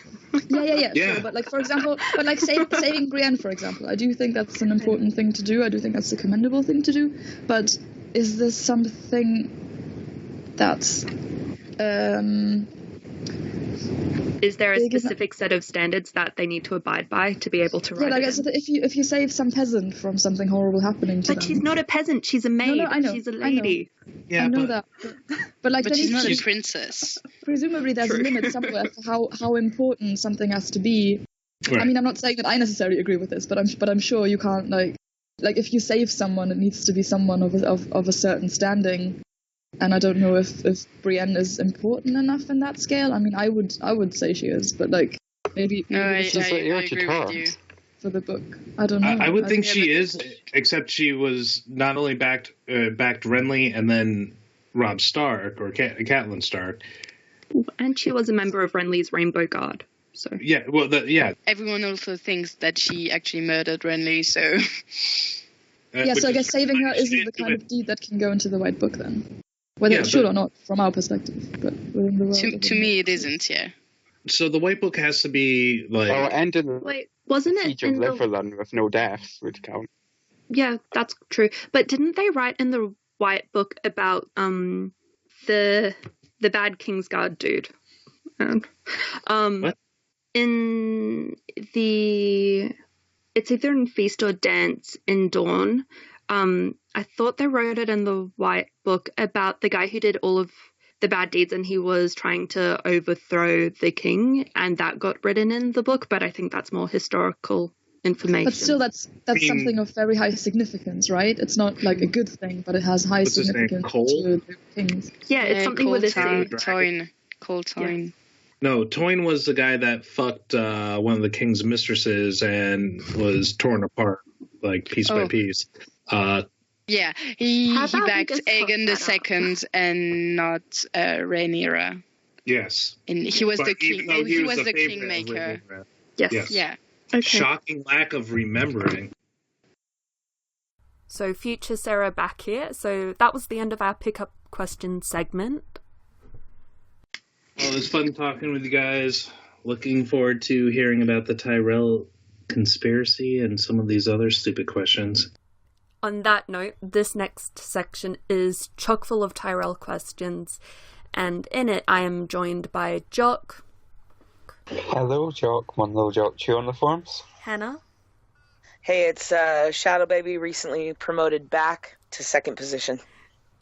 Yeah. Sure. But for example, saving Brienne, for example, I do think that's an important thing to do. I do think that's a commendable thing to do. But is this something that's is there a specific set of standards that they need to abide by to be able to write? Yeah, so if you save some peasant from something horrible happening to them. But she's not a peasant. She's a maid. No, I know. She's a lady. Yeah, I know that. But she's not a princess. Presumably there's a limit somewhere for how important something has to be. Right. I mean, I'm not saying that I necessarily agree with this, but I'm sure you can't like if you save someone, it needs to be someone of a certain standing. And I don't know if Brienne is important enough in that scale. I mean, I would say she is, but maybe. No, I just agree with you. for the book. I don't know. I would think she is, except she was not only backed Renly and then Robb Stark or Catelyn Stark, and she was a member of Renly's Rainbow Guard. So yeah, well, Everyone also thinks that she actually murdered Renly, so. So I guess saving her isn't the kind of deed that can go into the White Book then, whether it should or not, from our perspective. But within the world, to me, it isn't. Yeah. So the White Book has to be like. Oh, and in wait, wasn't it Siege of in the... Liverland with no deaths would count. Yeah, that's true. But didn't they write in the White Book about the bad Kingsguard dude? What? In the... It's either in Feast or Dance in Dawn. I thought they wrote it in the White Book about the guy who did all of the bad deeds and he was trying to overthrow the king, and that got written in the book, but I think that's more historical information. But still, that's something of very high significance, right? It's not like a good thing, but it has high significance to the kings. Yeah, it's something with a Toyne. Cole Toyne. Yeah. No, Toyne was the guy that fucked one of the king's mistresses and was torn apart, like, piece by piece. Yeah, he backed Aegon II and not Rhaenyra. Yes. And he was the king. He was the favorite kingmaker. Yes. Yeah. Okay. Shocking lack of remembering. So, future Sarah back here. So, that was the end of our pickup question segment. Well, it was fun talking with you guys. Looking forward to hearing about the Tyrell conspiracy and some of these other stupid questions. On that note, this next section is chock full of Tyrell questions, and in it I am joined by Jock. Hello, Jock. One little Jock chew on the forums. Hannah. Hey, it's Shadowbaby, recently promoted back to second position.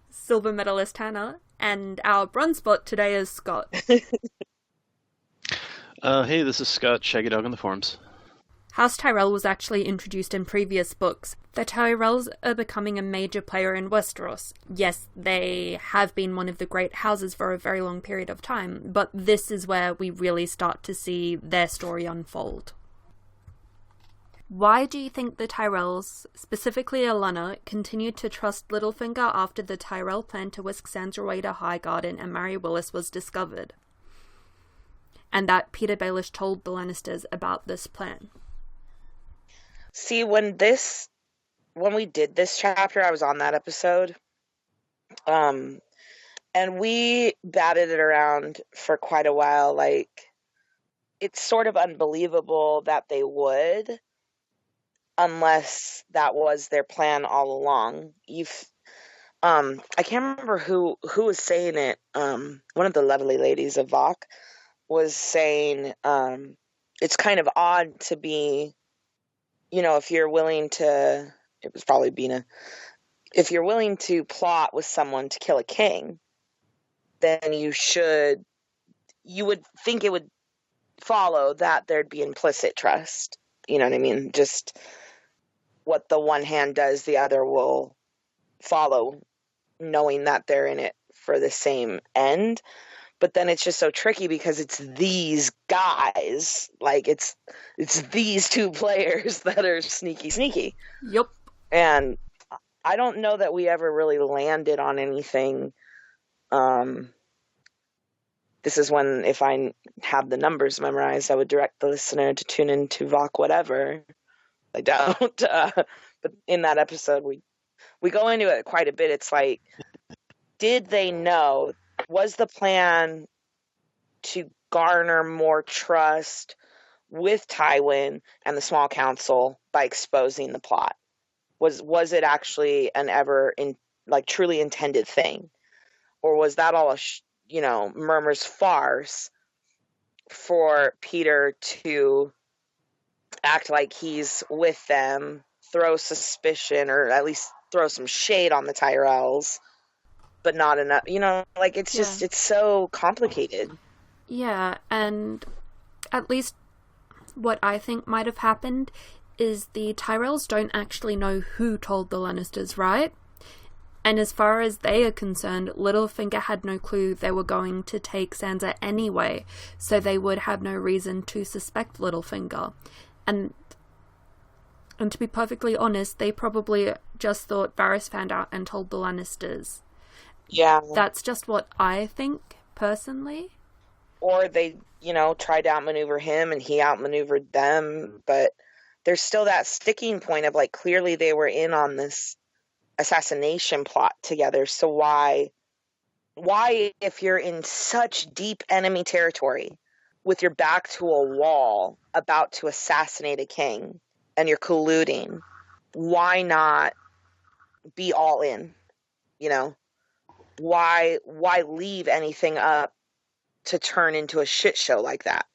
Silver medalist Hannah. And our bronze spot today is Scott. Hey, this is Scott, Shaggy Dog on the forums. House Tyrell was actually introduced in previous books. The Tyrells are becoming a major player in Westeros. Yes, they have been one of the great houses for a very long period of time, but this is where we really start to see their story unfold. Why do you think the Tyrells, specifically Olenna, continued to trust Littlefinger after the Tyrell plan to whisk Sansa away to Highgarden and marry Willis was discovered? And that Peter Baelish told the Lannisters about this plan? See, when we did this chapter, I was on that episode. And we batted it around for quite a while. Like, it's sort of unbelievable that they would, unless that was their plan all along. I can't remember who was saying it. One of the lovely ladies of Vok was saying, it's kind of odd to be, if you're willing to, it was probably Bina, if you're willing to plot with someone to kill a king, then you would think it would follow that there'd be implicit trust. You know what I mean? Just what the one hand does, the other will follow, knowing that they're in it for the same end. But then it's just so tricky because it's these guys, like it's these two players that are sneaky. Yep. And I don't know that we ever really landed on anything. This is when, if I have the numbers memorized, I would direct the listener to tune into Vok whatever. I don't. But in that episode, we go into it quite a bit. It's like, did they know? Was the plan to garner more trust with Tywin and the small council by exposing the plot? Was it actually an truly intended thing? Or was that all a murmurs farce for Peter to act like he's with them, throw suspicion, or at least throw some shade on the Tyrells, but not enough, it's just, it's so complicated. Yeah, and at least what I think might have happened is the Tyrells don't actually know who told the Lannisters, right? And as far as they are concerned, Littlefinger had no clue they were going to take Sansa anyway, so they would have no reason to suspect Littlefinger. And And to be perfectly honest, they probably just thought Varys found out and told the Lannisters. Yeah. That's just what I think, personally. Or they, tried to outmaneuver him and he outmaneuvered them. But there's still that sticking point of, clearly they were in on this assassination plot together. So why, if you're in such deep enemy territory with your back to a wall about to assassinate a king and you're colluding, why not be all in? Why leave anything up to turn into a shit show like that?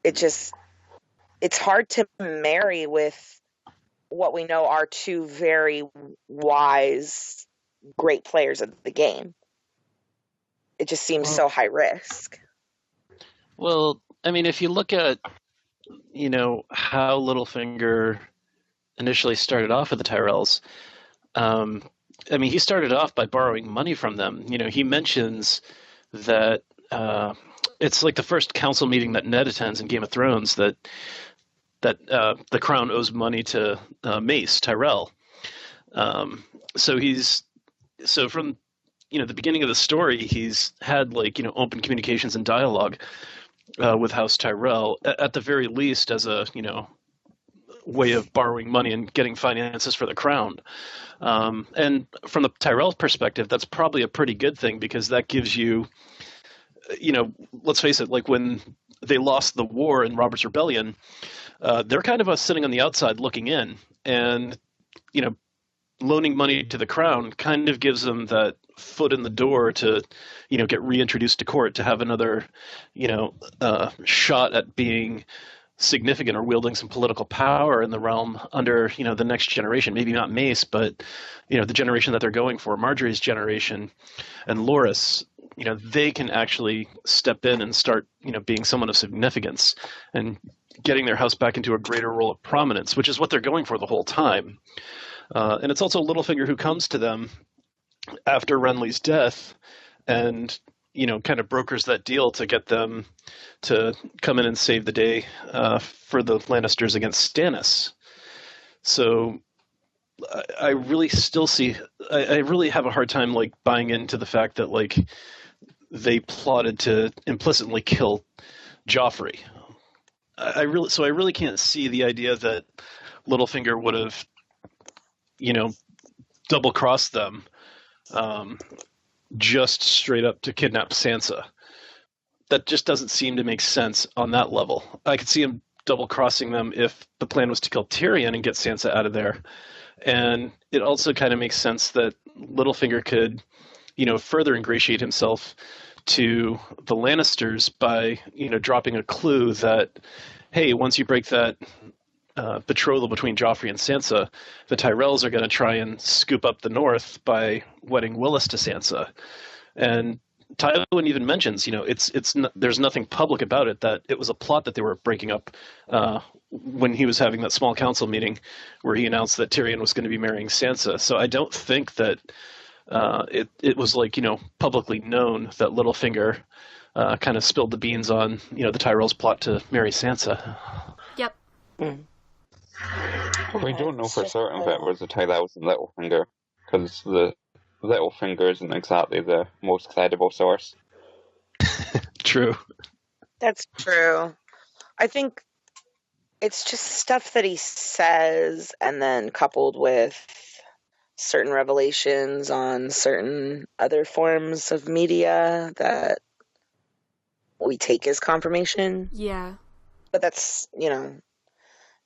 It's hard to marry with what we know are two very wise, great players of the game. It just seems so high risk. Well, I mean, if you look at, how Littlefinger initially started off with the Tyrells, he started off by borrowing money from them. He mentions that it's like the first council meeting that Ned attends in Game of Thrones that the crown owes money to Mace Tyrell. So from the beginning of the story, he's had open communications and dialogue with House Tyrell, at the very least as a way of borrowing money and getting finances for the crown. And from the Tyrell perspective, that's probably a pretty good thing, because that gives you, let's face it, when they lost the war in Robert's Rebellion, they're kind of sitting on the outside looking in, and loaning money to the crown kind of gives them that foot in the door to get reintroduced to court, to have another shot at being significant or wielding some political power in the realm under the next generation. Maybe not Mace, but the generation that they're going for, Marjorie's generation and Loras. They can actually step in and start being someone of significance and getting their house back into a greater role of prominence, which is what they're going for the whole time. And it's also Littlefinger who comes to them after Renly's death and, kind of brokers that deal to get them to come in and save the day for the Lannisters against Stannis. So I really still I really have a hard time, buying into the fact that, they plotted to implicitly kill Joffrey. I really can't see the idea that Littlefinger would have, double-crossed them just straight up to kidnap Sansa. That just doesn't seem to make sense on that level. I could see him double-crossing them if the plan was to kill Tyrion and get Sansa out of there. And it also kind of makes sense that Littlefinger could, further ingratiate himself to the Lannisters by, dropping a clue that, hey, once you break that betrothal between Joffrey and Sansa, the Tyrells are going to try and scoop up the north by wedding Willis to Sansa. And Tywin even mentions, there's nothing public about it, that it was a plot that they were breaking up when he was having that small council meeting where he announced that Tyrion was going to be marrying Sansa. So I don't think that it was publicly known that Littlefinger kind of spilled the beans on, the Tyrells' plot to marry Sansa. Yep. We don't know for certain if it was the Tyrells and Littlefinger, because the Littlefinger isn't exactly the most credible source. True. That's true. I think it's just stuff that he says, and then coupled with certain revelations on certain other forms of media that we take as confirmation. Yeah. But that's,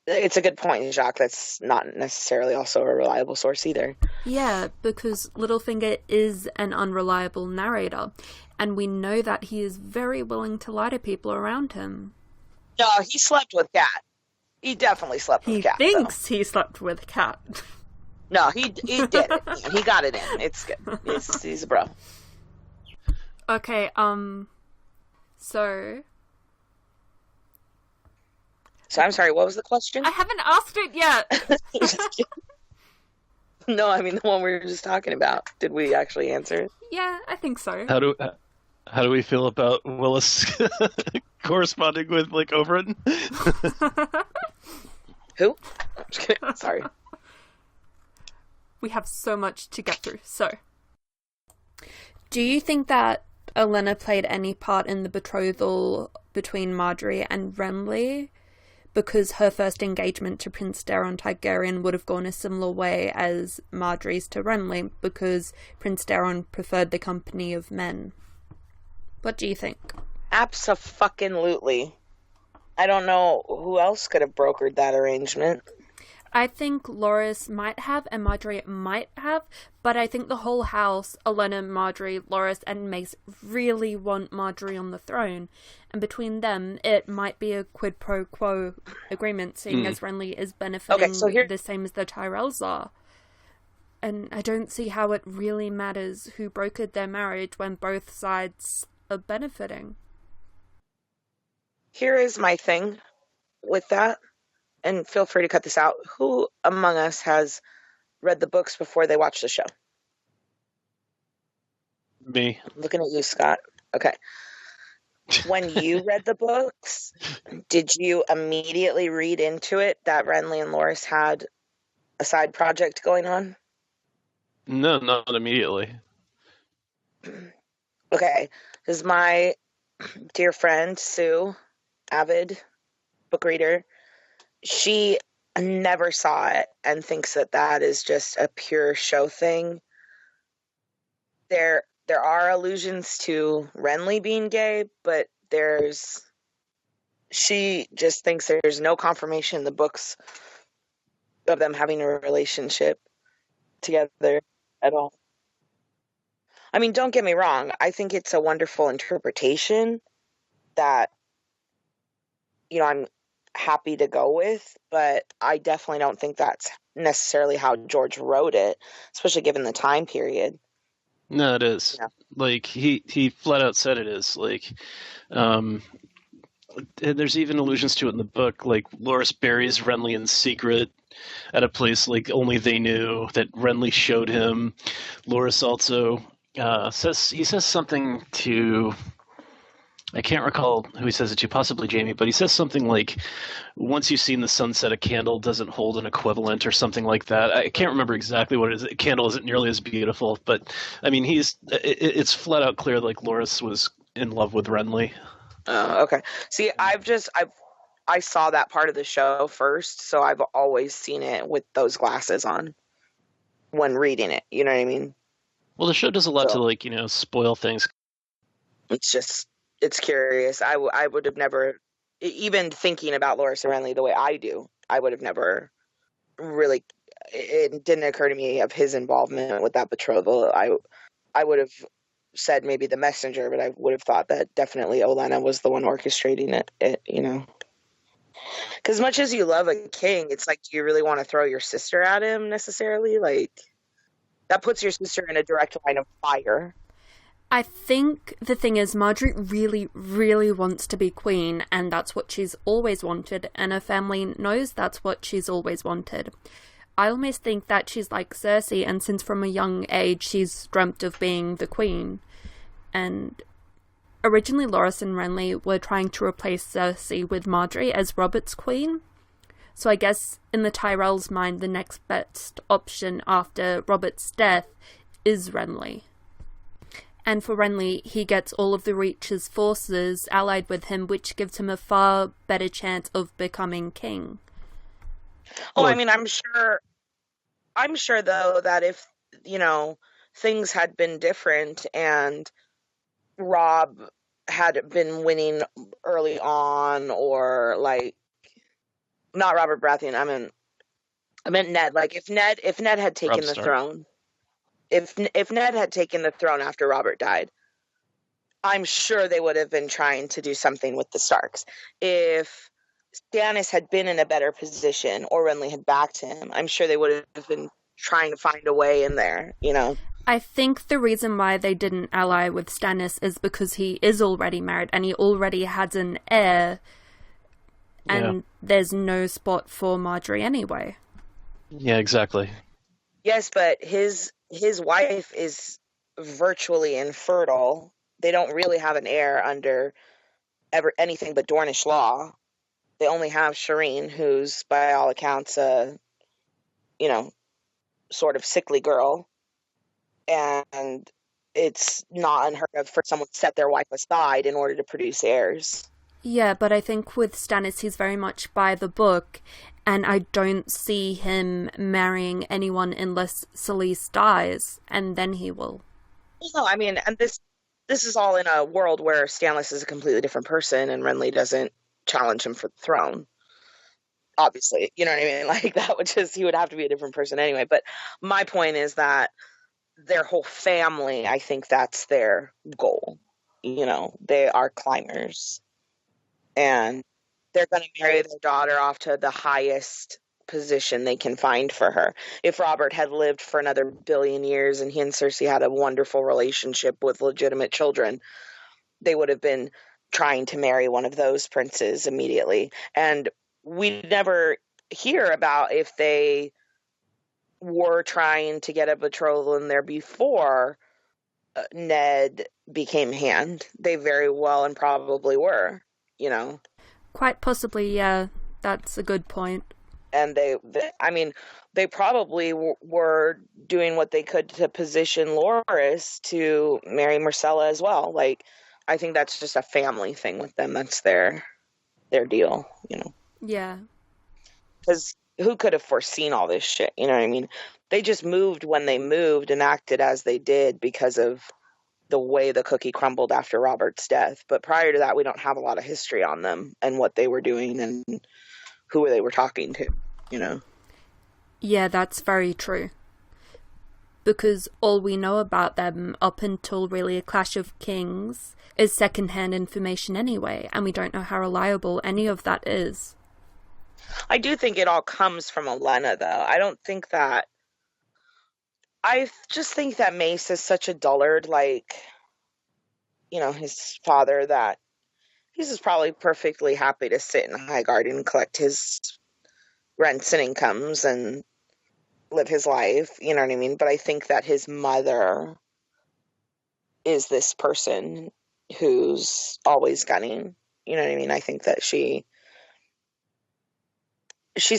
it's a good point, Jock. That's not necessarily also a reliable source either. Yeah, because Littlefinger is an unreliable narrator, and we know that he is very willing to lie to people around him. No, he slept with Cat. He definitely slept with Cat. He thinks he slept with Cat. No, he did it. He got it in. It's good. He's a bro. Okay, So I'm sorry, what was the question? I haven't asked it yet. No, I mean the one we were just talking about. Did we actually answer it? Yeah, I think so. How do we feel about Willis corresponding with Oberyn? Who? I'm just kidding. Sorry. We have so much to get through. So, do you think that Olenna played any part in the betrothal between Margaery and Renly? Because her first engagement to Prince Daeron Targaryen would have gone a similar way as Margaery's to Renly, because Prince Daeron preferred the company of men. What do you think? Abso-fucking-lutely. I don't know who else could have brokered that arrangement. I think Loras might have, and Margaery might have, but I think the whole house, Olenna, Margaery, Loras, and Mace, really want Margaery on the throne. And between them, it might be a quid pro quo agreement, seeing as Renly is benefiting the same as the Tyrells are. And I don't see how it really matters who brokered their marriage when both sides are benefiting. Here is my thing with that, and feel free to cut this out. Who among us has read the books before they watched the show? Me. Looking at you, Scott. Okay. When you read the books, did you immediately read into it that Renly and Loras had a side project going on? No, not immediately. Okay. Because my dear friend, Sue, avid book reader, she never saw it and thinks that that is just a pure show thing. There are allusions to Renly being gay, but she just thinks there's no confirmation in the books of them having a relationship together at all. I mean, don't get me wrong. I think it's a wonderful interpretation that, I'm happy to go with, but I definitely don't think that's necessarily how George wrote it, especially given the time period. No, it is. Yeah. Like, he flat out said it is. Like, there's even allusions to it in the book. Like, Loras buries Renly in secret at a place like only they knew, that Renly showed him. Loras also says something to, I can't recall who he says it to, possibly Jaime, but he says something like, once you've seen the sunset, a candle doesn't hold an equivalent, or something like that. I can't remember exactly what it is. A candle isn't nearly as beautiful, but I mean, it's flat out clear like Loras was in love with Renly. Oh, okay. See, I saw that part of the show first, so I've always seen it with those glasses on when reading it. You know what I mean? Well, the show does a lot to spoil things. It's curious. I would have never, even thinking about Loras and Renly the way I do, I would have never really, it didn't occur to me of his involvement with that betrothal. I would have said maybe the messenger, but I would have thought that definitely Olenna was the one orchestrating it. Because as much as you love a king, it's like, do you really want to throw your sister at him necessarily? Like, that puts your sister in a direct line of fire. I think the thing is, Margaery really, really wants to be queen, and that's what she's always wanted, and her family knows that's what she's always wanted. I almost think that she's like Cersei, and since from a young age she's dreamt of being the queen. And originally Loras and Renly were trying to replace Cersei with Margaery as Robert's queen. So I guess in the Tyrells' mind, the next best option after Robert's death is Renly. And for Renly, he gets all of the Reach's forces allied with him, which gives him a far better chance of becoming king. Oh, I mean, I'm sure though that if, things had been different and Rob had been winning early on, or not Robert Baratheon, I meant Ned. Like, if Ned had taken the throne, if Ned had taken the throne after Robert died, I'm sure they would have been trying to do something with the Starks. If Stannis had been in a better position, or Renly had backed him, I'm sure they would have been trying to find a way in there, I think the reason why they didn't ally with Stannis is because he is already married and he already had an heir, and there's no spot for Margaery anyway. Yeah, exactly. Yes, but his wife is virtually infertile. They don't really have an heir under anything but Dornish law. They only have Shireen, who's by all accounts a, sort of sickly girl. And it's not unheard of for someone to set their wife aside in order to produce heirs. Yeah, but I think with Stannis, he's very much by the book, and I don't see him marrying anyone unless Selyse dies, and then he will. No, I mean, and this is all in a world where Stannis is a completely different person, and Renly doesn't challenge him for the throne. Obviously, you know what I mean? Like, he would have to be a different person anyway. But my point is that their whole family, I think that's their goal. They are climbers. And they're going to marry their daughter off to the highest position they can find for her. If Robert had lived for another 1 billion years and he and Cersei had a wonderful relationship with legitimate children, they would have been trying to marry one of those princes immediately. And we never hear about if they were trying to get a betrothal in there before Ned became Hand. They very well and probably were, Quite possibly, yeah. That's a good point. And they probably were doing what they could to position Loras to marry Myrcella as well. Like, I think that's just a family thing with them. That's their deal, Yeah. Because who could have foreseen all this shit? You know what I mean? They just moved when they moved and acted as they did because of the way the cookie crumbled after Robert's death. But prior to that, we don't have a lot of history on them and what they were doing and who they were talking to, Yeah, that's very true. Because all we know about them up until really A Clash of Kings is secondhand information anyway, and we don't know how reliable any of that is. I do think it all comes from Olenna, though. I just think that Mace is such a dullard, like, his father, that he's just probably perfectly happy to sit in Highgarden and collect his rents and incomes and live his life, you know what I mean? But I think that his mother is this person who's always gunning, you know what I mean? I think that she's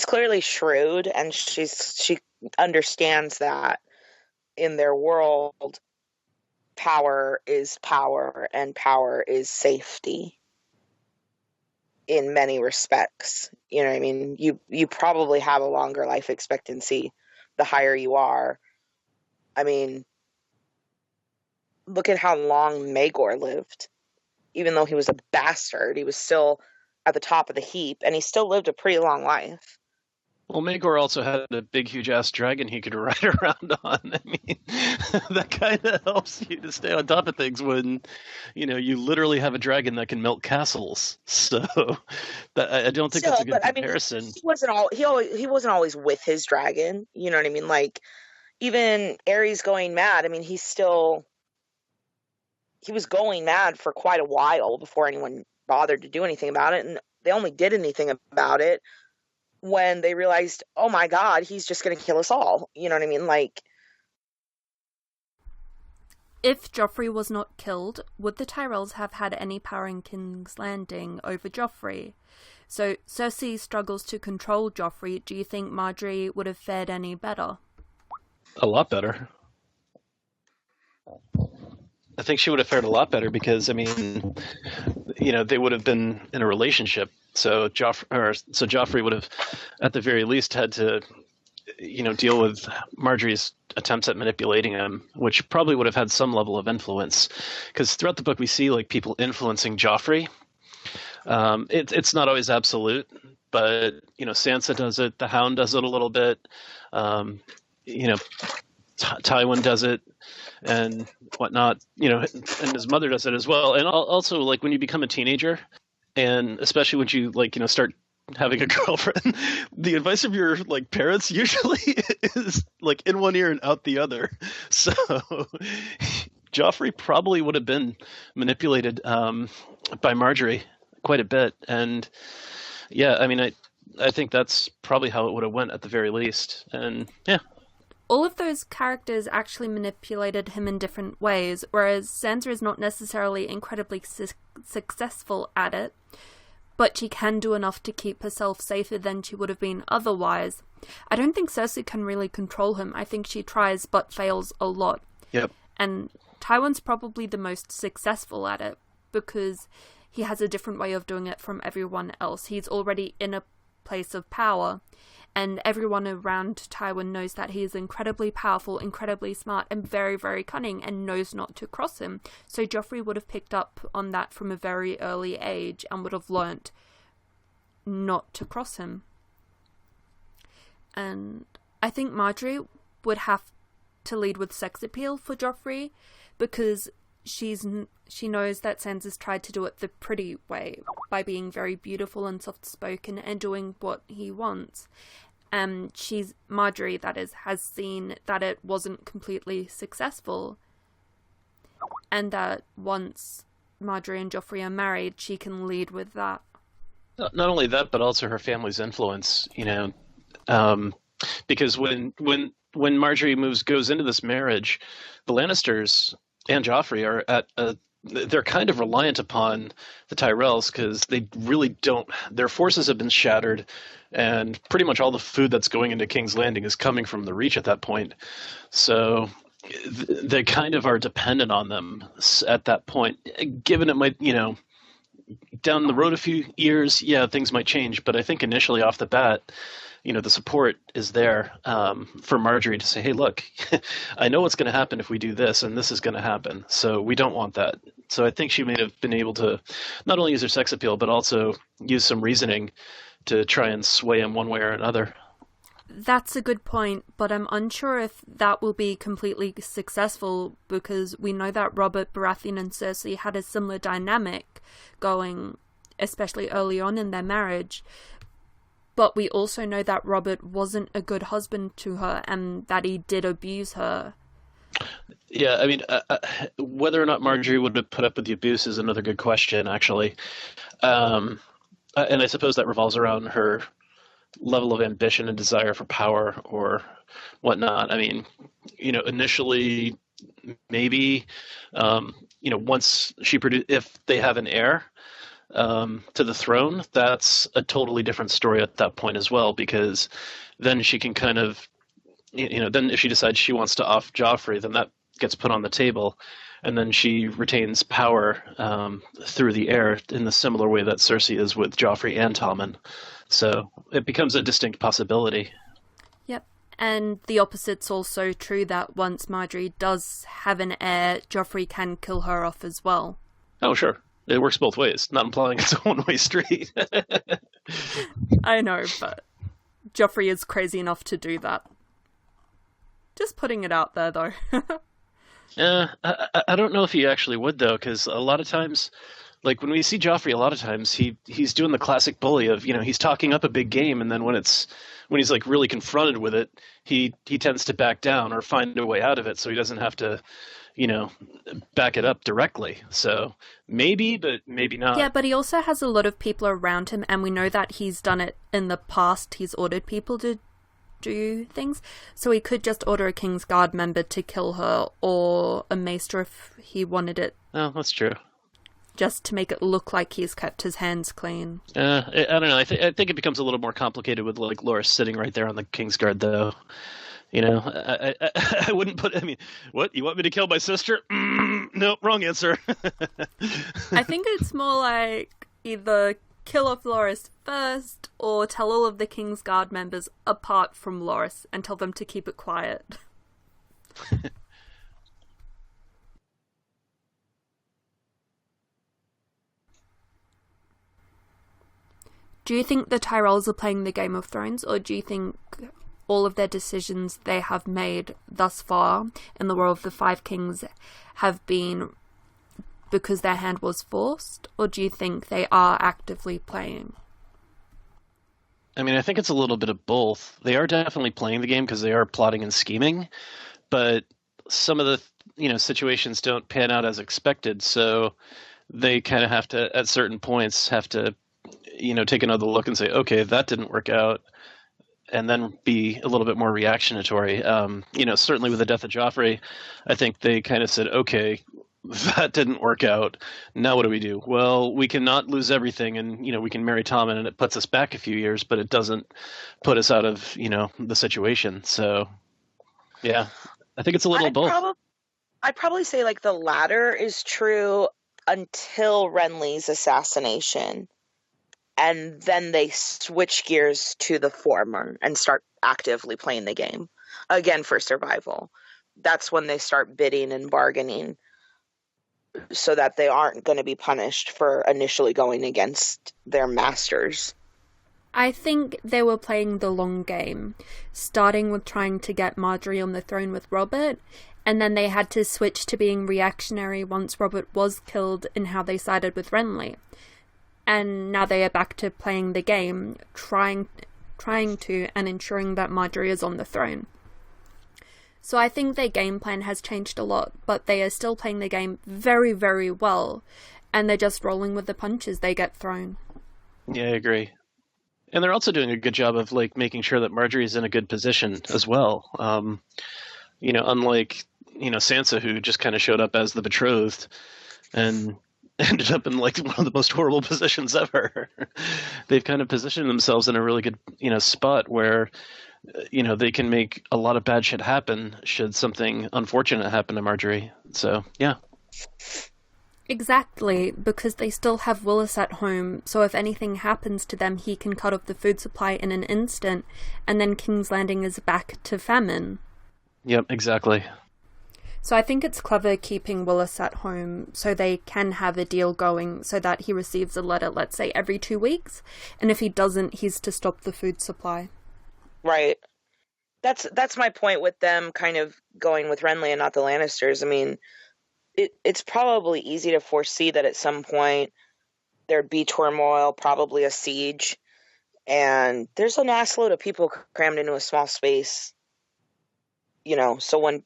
clearly shrewd, and she understands that in their world, power is power and power is safety in many respects. You know what I mean? You probably have a longer life expectancy the higher you are. I mean, look at how long Maegor lived. Even though he was a bastard, he was still at the top of the heap, and he still lived a pretty long life. Well, Maegor also had a big, huge-ass dragon he could ride around on. I mean, that kind of helps you to stay on top of things when, you literally have a dragon that can melt castles. So, I don't think that's a good comparison. He wasn't always with his dragon. You know what I mean? Like, even Aerys going mad. I mean, he was going mad for quite a while before anyone bothered to do anything about it, and they only did anything about it when they realized, oh my god, he's just going to kill us all. You know what I mean? Like, if Joffrey was not killed, would the Tyrells have had any power in King's Landing over Joffrey? So Cersei struggles to control Joffrey. Do you think Margaery would have fared any better? A lot better. I think she would have fared a lot better because, I mean, they would have been in a relationship. So Joffrey would have, at the very least, had to, deal with Margaery's attempts at manipulating him, which probably would have had some level of influence. Because throughout the book, we see people influencing Joffrey. It's not always absolute, but Sansa does it. The Hound does it a little bit. Tywin does it. And whatnot, and his mother does it as well. And also, when you become a teenager, and especially when you start having a girlfriend, the advice of your parents usually is in one ear and out the other. So Joffrey probably would have been manipulated by Margaery quite a bit. And yeah, I mean, I think that's probably how it would have went at the very least. And yeah. All of those characters actually manipulated him in different ways, whereas Sansa is not necessarily incredibly successful at it. but she can do enough to keep herself safer than she would have been otherwise. I don't think Cersei can really control him. I think she tries but fails a lot. Yep. And Tywin's probably the most successful at it because he has a different way of doing it from everyone else. He's already in a place of power, and everyone around Tywin knows that he is incredibly powerful, incredibly smart, and very, very cunning, and knows not to cross him. So Joffrey would have picked up on that from a very early age and would have learnt not to cross him. And I think Margaery would have to lead with sex appeal for Joffrey, because she knows that Sansa's tried to do it the pretty way, by being very beautiful and soft-spoken and doing what he wants. Margaery, that is, has seen that it wasn't completely successful, and that once Margaery and Joffrey are married, she can lead with that. Not only that, but also her family's influence, because when Margaery goes into this marriage, the Lannisters and Joffrey are they're kind of reliant upon the Tyrells, because they really don't. Their forces have been shattered, and pretty much all the food that's going into King's Landing is coming from the Reach at that point. So they kind of are dependent on them at that point. Given it might, down the road a few years, things might change. But I think initially off the bat, the support is there for Margaery to say, hey, look, I know what's going to happen if we do this, and this is going to happen. So we don't want that. So I think she may have been able to not only use her sex appeal, but also use some reasoning to try and sway him one way or another. That's a good point, but I'm unsure if that will be completely successful, because we know that Robert Baratheon and Cersei had a similar dynamic going, especially early on in their marriage. But we also know that Robert wasn't a good husband to her, and that he did abuse her. Yeah, I mean, whether or not Margaery would have put up with the abuse is another good question, actually. And I suppose that revolves around her level of ambition and desire for power or whatnot. I mean, initially, maybe, once if they have an heir to the throne, that's a totally different story at that point as well, because then she can kind of, then if she decides she wants to off Joffrey, then that gets put on the table, and then she retains power through the heir in the similar way that Cersei is with Joffrey and Tommen. So it becomes a distinct possibility. Yep. And the opposite's also true, that once Margaery does have an heir, Joffrey can kill her off as well. Oh, sure. It works both ways, not implying it's a one-way street. I know, but Joffrey is crazy enough to do that. Just putting it out there, though. I don't know if he actually would, though, because a lot of times, like when we see Joffrey, a lot of times he's doing the classic bully of, he's talking up a big game, and then when he's like really confronted with it, he tends to back down or find a way out of it, so he doesn't have to, back it up directly. So maybe, but maybe not. Yeah, but he also has a lot of people around him, and we know that he's done it in the past. He's ordered people to do things, so he could just order a King's Guard member to kill her, or a maester if he wanted it. Oh, that's true. Just to make it look like he's kept his hands clean. I don't know. I think it becomes a little more complicated with like Loras sitting right there on the King's Guard, though. I wouldn't put. I mean, what, you want me to kill my sister? No, wrong answer. I think it's more like either kill off Loras first, or tell all of the King's Guard members apart from Loras and tell them to keep it quiet. Do you think the Tyrells are playing the Game of Thrones, or do you think all of their decisions they have made thus far in the War of the Five Kings have been because their hand was forced, or do you think they are actively playing? I mean, I think it's a little bit of both. They are definitely playing the game because they are plotting and scheming, but some of the situations don't pan out as expected, so they kind of have to, at certain points, take another look and say, okay, that didn't work out, and then be a little bit more reactionary. Certainly with the death of Joffrey, I think they kind of said, okay, that didn't work out. Now what do we do? Well, we cannot lose everything, and we can marry Tommen, and it puts us back a few years, but it doesn't put us out of the situation. So, yeah, I think it's a little both. I'd probably say like the latter is true until Renly's assassination, and then they switch gears to the former and start actively playing the game again for survival. That's when they start bidding and bargaining so that they aren't going to be punished for initially going against their masters. I think they were playing the long game, starting with trying to get Margaery on the throne with Robert, and then they had to switch to being reactionary once Robert was killed in how they sided with Renly. And now they are back to playing the game, trying to and ensuring that Margaery is on the throne. So I think their game plan has changed a lot, but they are still playing the game very, very well, and they're just rolling with the punches they get thrown. Yeah, I agree. And they're also doing a good job of making sure that Margaery's in a good position as well. Unlike Sansa, who just kind of showed up as the betrothed and ended up in one of the most horrible positions ever. They've kind of positioned themselves in a really good spot where they can make a lot of bad shit happen should something unfortunate happen to Margaery. So, yeah. Exactly, because they still have Willis at home, so if anything happens to them, he can cut off the food supply in an instant, and then King's Landing is back to famine. Yep, exactly. So I think it's clever keeping Willis at home so they can have a deal going so that he receives a letter, let's say, every 2 weeks, and if he doesn't, he's to stop the food supply. Right. That's my point with them kind of going with Renly and not the Lannisters. I mean, it's probably easy to foresee that at some point there'd be turmoil, probably a siege, and there's an assload of people crammed into a small space. So when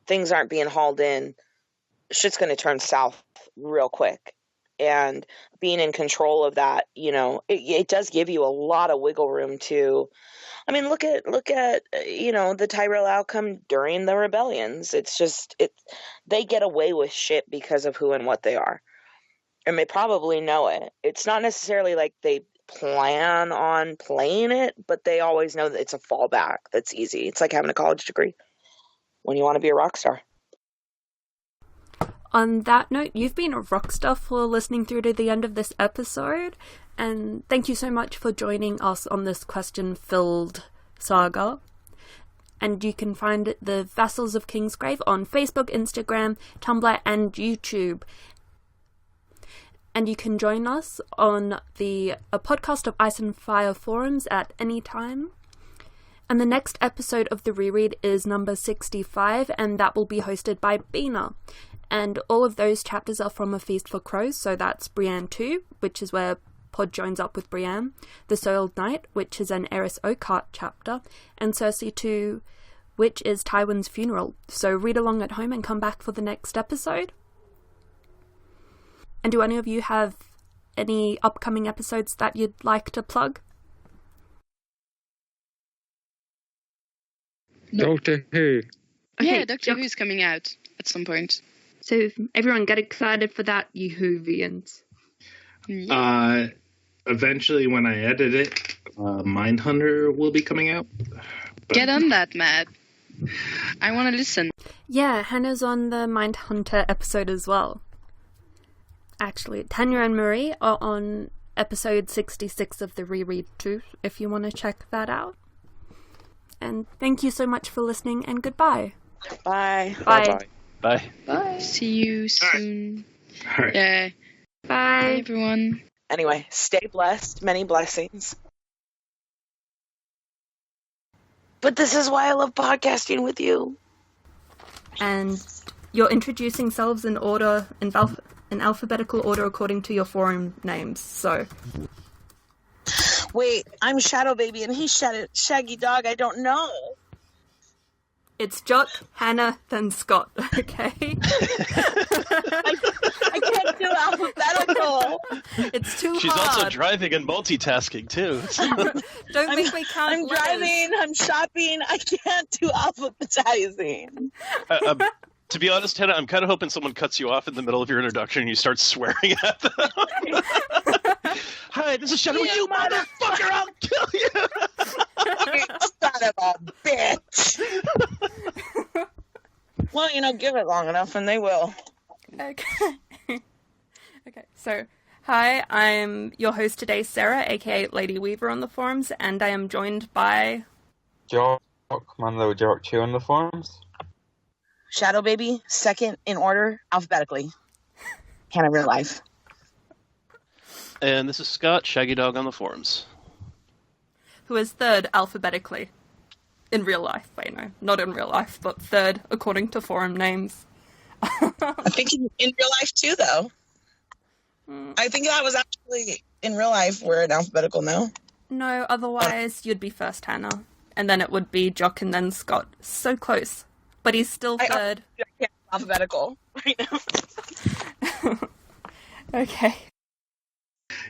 things aren't being hauled in, shit's going to turn south real quick. And being in control of that, it does give you a lot of wiggle room to. I mean, look at the Tyrell outcome during the rebellions. It's just they get away with shit because of who and what they are, and they probably know it. It's not necessarily like they plan on playing it, but they always know that it's a fallback that's easy. It's like having a college degree when you want to be a rock star. On that note, you've been a rock star for listening through to the end of this episode, and thank you so much for joining us on this question-filled saga. And you can find the Vassals of Kingsgrave on Facebook, Instagram, Tumblr, and YouTube. And you can join us on a podcast of Ice and Fire forums at any time. And the next episode of the Reread is number 65, and that will be hosted by Bina. And all of those chapters are from A Feast for Crows, so that's Brienne 2, which is where Pod joins up with Brienne, The Soiled Knight, which is an Eris Oakheart chapter, and Cersei 2, which is Tywin's funeral. So read along at home and come back for the next episode. And do any of you have any upcoming episodes that you'd like to plug? Doctor Who. Yeah, Doctor Who's coming out at some point. So everyone get excited for that, you Whovians. Eventually, when I edit it, Mindhunter will be coming out. But... Get on that, Matt. I want to listen. Yeah, Hannah's on the Mindhunter episode as well. Actually, Tanja and Marie are on episode 66 of the Reread 2, if you want to check that out. And thank you so much for listening, and goodbye. Bye. Bye. Bye. Bye. See you soon. All right. Yeah. Bye, everyone. Anyway, stay blessed. Many blessings. But this is why I love podcasting with you. And you're introducing selves in order, in alphabetical order according to your forum names, so... Wait, I'm Shadowbaby and he's Shaggy Dog. I don't know. It's Jock, Hannah, then Scott, okay? I can't do alphabetical. It's too She's hard. She's also driving and multitasking, too. Don't make me count I'm driving, I'm shopping. I can't do alphabetizing. To be honest, Hannah, I'm kind of hoping someone cuts you off in the middle of your introduction and you start swearing at them. Hi, this is Shadowbaby. You motherfucker! I'll kill you! You son of a bitch! Well, give it long enough and they will. Okay. Okay, so, hi, I'm your host today, Sarah, aka Lady Weaver on the forums, and I am joined by... Jock, Manlo Jock 2 on the forums. Shadowbaby, second in order, alphabetically. Hannah real life. And this is Scott, Shaggy Dog on the forums. Who is third alphabetically. In real life, not in real life, but third according to forum names. I think in real life too, though. I think that was actually in real life we're in alphabetical now. No, otherwise you'd be first, Hannah. And then it would be Jock and then Scott. So close. But he's still third. I alphabetical right now. Okay.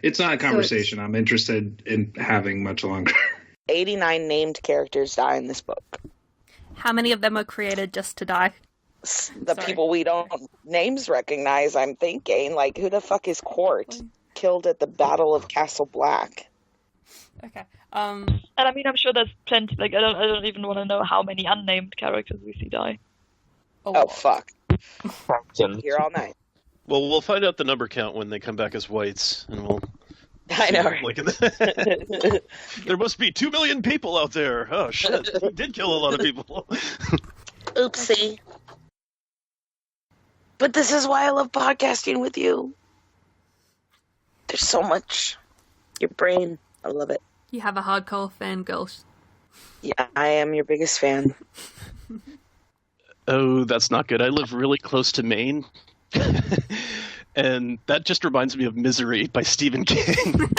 It's not a conversation I'm interested in having much longer. 89 named characters die in this book. How many of them are created just to die? The people we don't names recognize, I'm thinking. Like, who the fuck is Court? Killed at the Battle of Castle Black. Okay. And I mean, I'm sure there's plenty. Like, I don't even want to know how many unnamed characters we see die. Oh fuck! Here all night. Well, we'll find out the number count when they come back as whites, and we'll. I know. Right? There must be 2 million people out there. Oh shit! He did kill a lot of people. Oopsie. But this is why I love podcasting with you. There's so much. Your brain, I love it. You have a hardcore fangirl. Yeah, I am your biggest fan. Oh, that's not good. I live really close to Maine. And that just reminds me of Misery by Stephen King.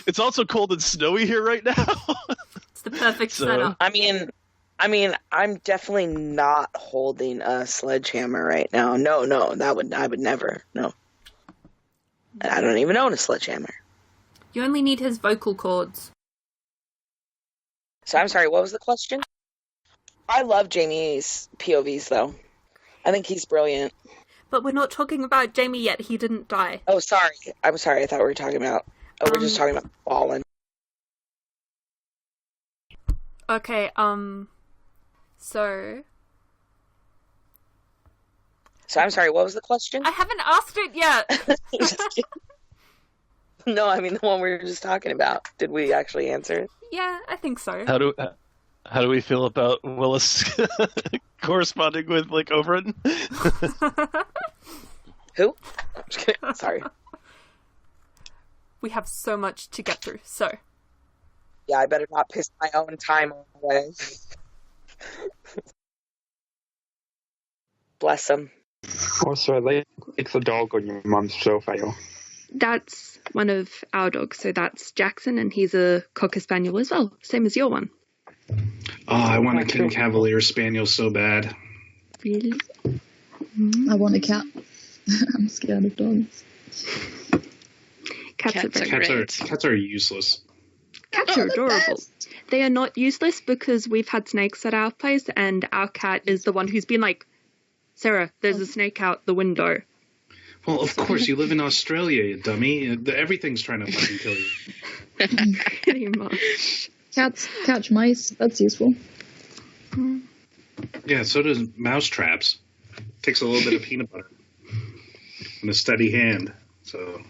It's also cold and snowy here right now. It's the perfect setup. I mean, I'm definitely not holding a sledgehammer right now. No, I would never. No. I don't even own a sledgehammer. You only need his vocal cords. So I'm sorry, what was the question? I love Jamie's POVs, though. I think he's brilliant. But we're not talking about Jamie yet. He didn't die. Oh, sorry. I'm sorry. I thought we were talking about... Oh, we're just talking about Fallen. Okay, So I'm sorry, what was the question? I haven't asked it yet! No, I mean the one we were just talking about. Did we actually answer it? Yeah, I think so. How do we feel about Willis corresponding with, Oberyn? Who? I'm just kidding. Sorry. We have so much to get through, so... Yeah, I better not piss my own time away. Bless him. Also, I like the dog on your mum's profile. That's one of our dogs, so that's Jackson, and he's a Cocker Spaniel as well, same as your one. Oh, I want a King Cavalier Spaniel so bad. Really? I want a cat. I'm scared of dogs. Cats are useless. Cats are adorable. They are not useless because we've had snakes at our place, and our cat is the one who's been like, Sarah, there's a snake out the window. Well, of course, you live in Australia, you dummy. Everything's trying to fucking kill you. Pretty much. Cats catch mice. That's useful. Yeah, so does mouse traps. Takes a little bit of peanut butter and a steady hand. So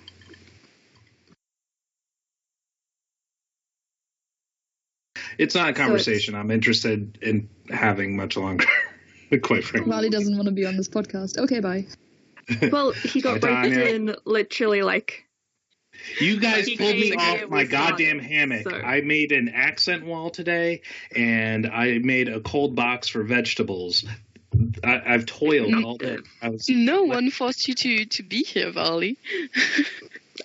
it's not a conversation I'm interested in having much longer. Quite frankly. Varley doesn't want to be on this podcast. Okay, bye. Well, he got roped in literally You guys pulled me off my goddamn fine, hammock. so. I made an accent wall today, and I made a cold box for vegetables. I've toiled all day. No one forced you to be here, Varley.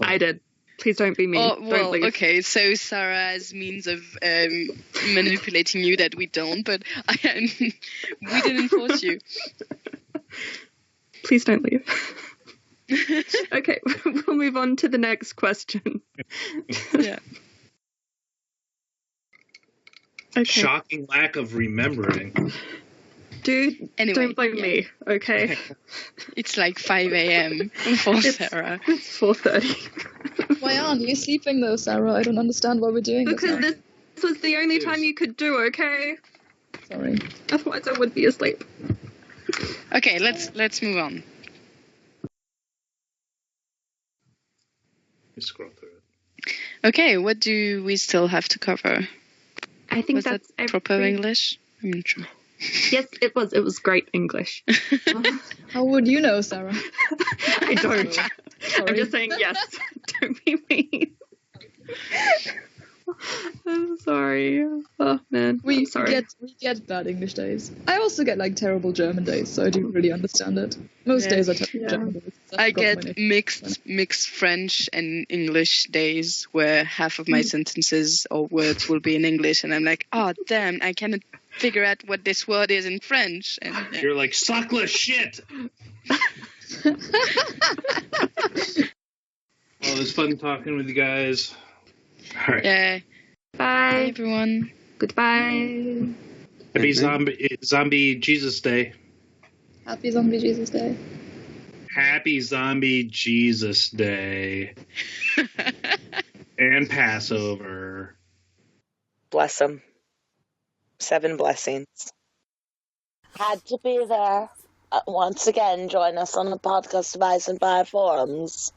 I did. Please don't be mean. Oh, don't well, leave. okay, so Sarah has means of manipulating you that we don't, but we didn't force you. Please don't leave. Okay, we'll move on to the next question. Yeah. Okay. Shocking lack of remembering. Dude, Anyway, don't blame yeah. me, okay? It's like 5 a.m. for Sarah. It's 4:30. Why aren't you sleeping though, Sarah? I don't understand why we're doing Because this. this was the only time you could do, okay? Sorry. Otherwise I would be asleep. Okay, let's move on. Scroll through it. Okay, what do we still have to cover? I think Was that that's proper English? I'm not sure. Yes, it was. It was great English. How would you know, Sarah? I don't. Sorry. I'm just saying yes. Don't be mean. I'm sorry. Oh man, I'm sorry. We get bad English days. I also get like terrible German days, so I do really understand it. Most days are terrible German days. I get mixed French and English days where half of my sentences or words will be in English, and I'm like, oh damn, I cannot figure out what this word is in French. And You're like, suckless shit! Well, it was fun talking with you guys. All right. yeah. Bye, Everyone. Goodbye. Happy Zombie Jesus Day. Happy Zombie Jesus Day. Happy Zombie Jesus Day. And Passover. Bless them. 7 blessings. Had to be there. Once again, join us on the podcast of Ice and Fire forums.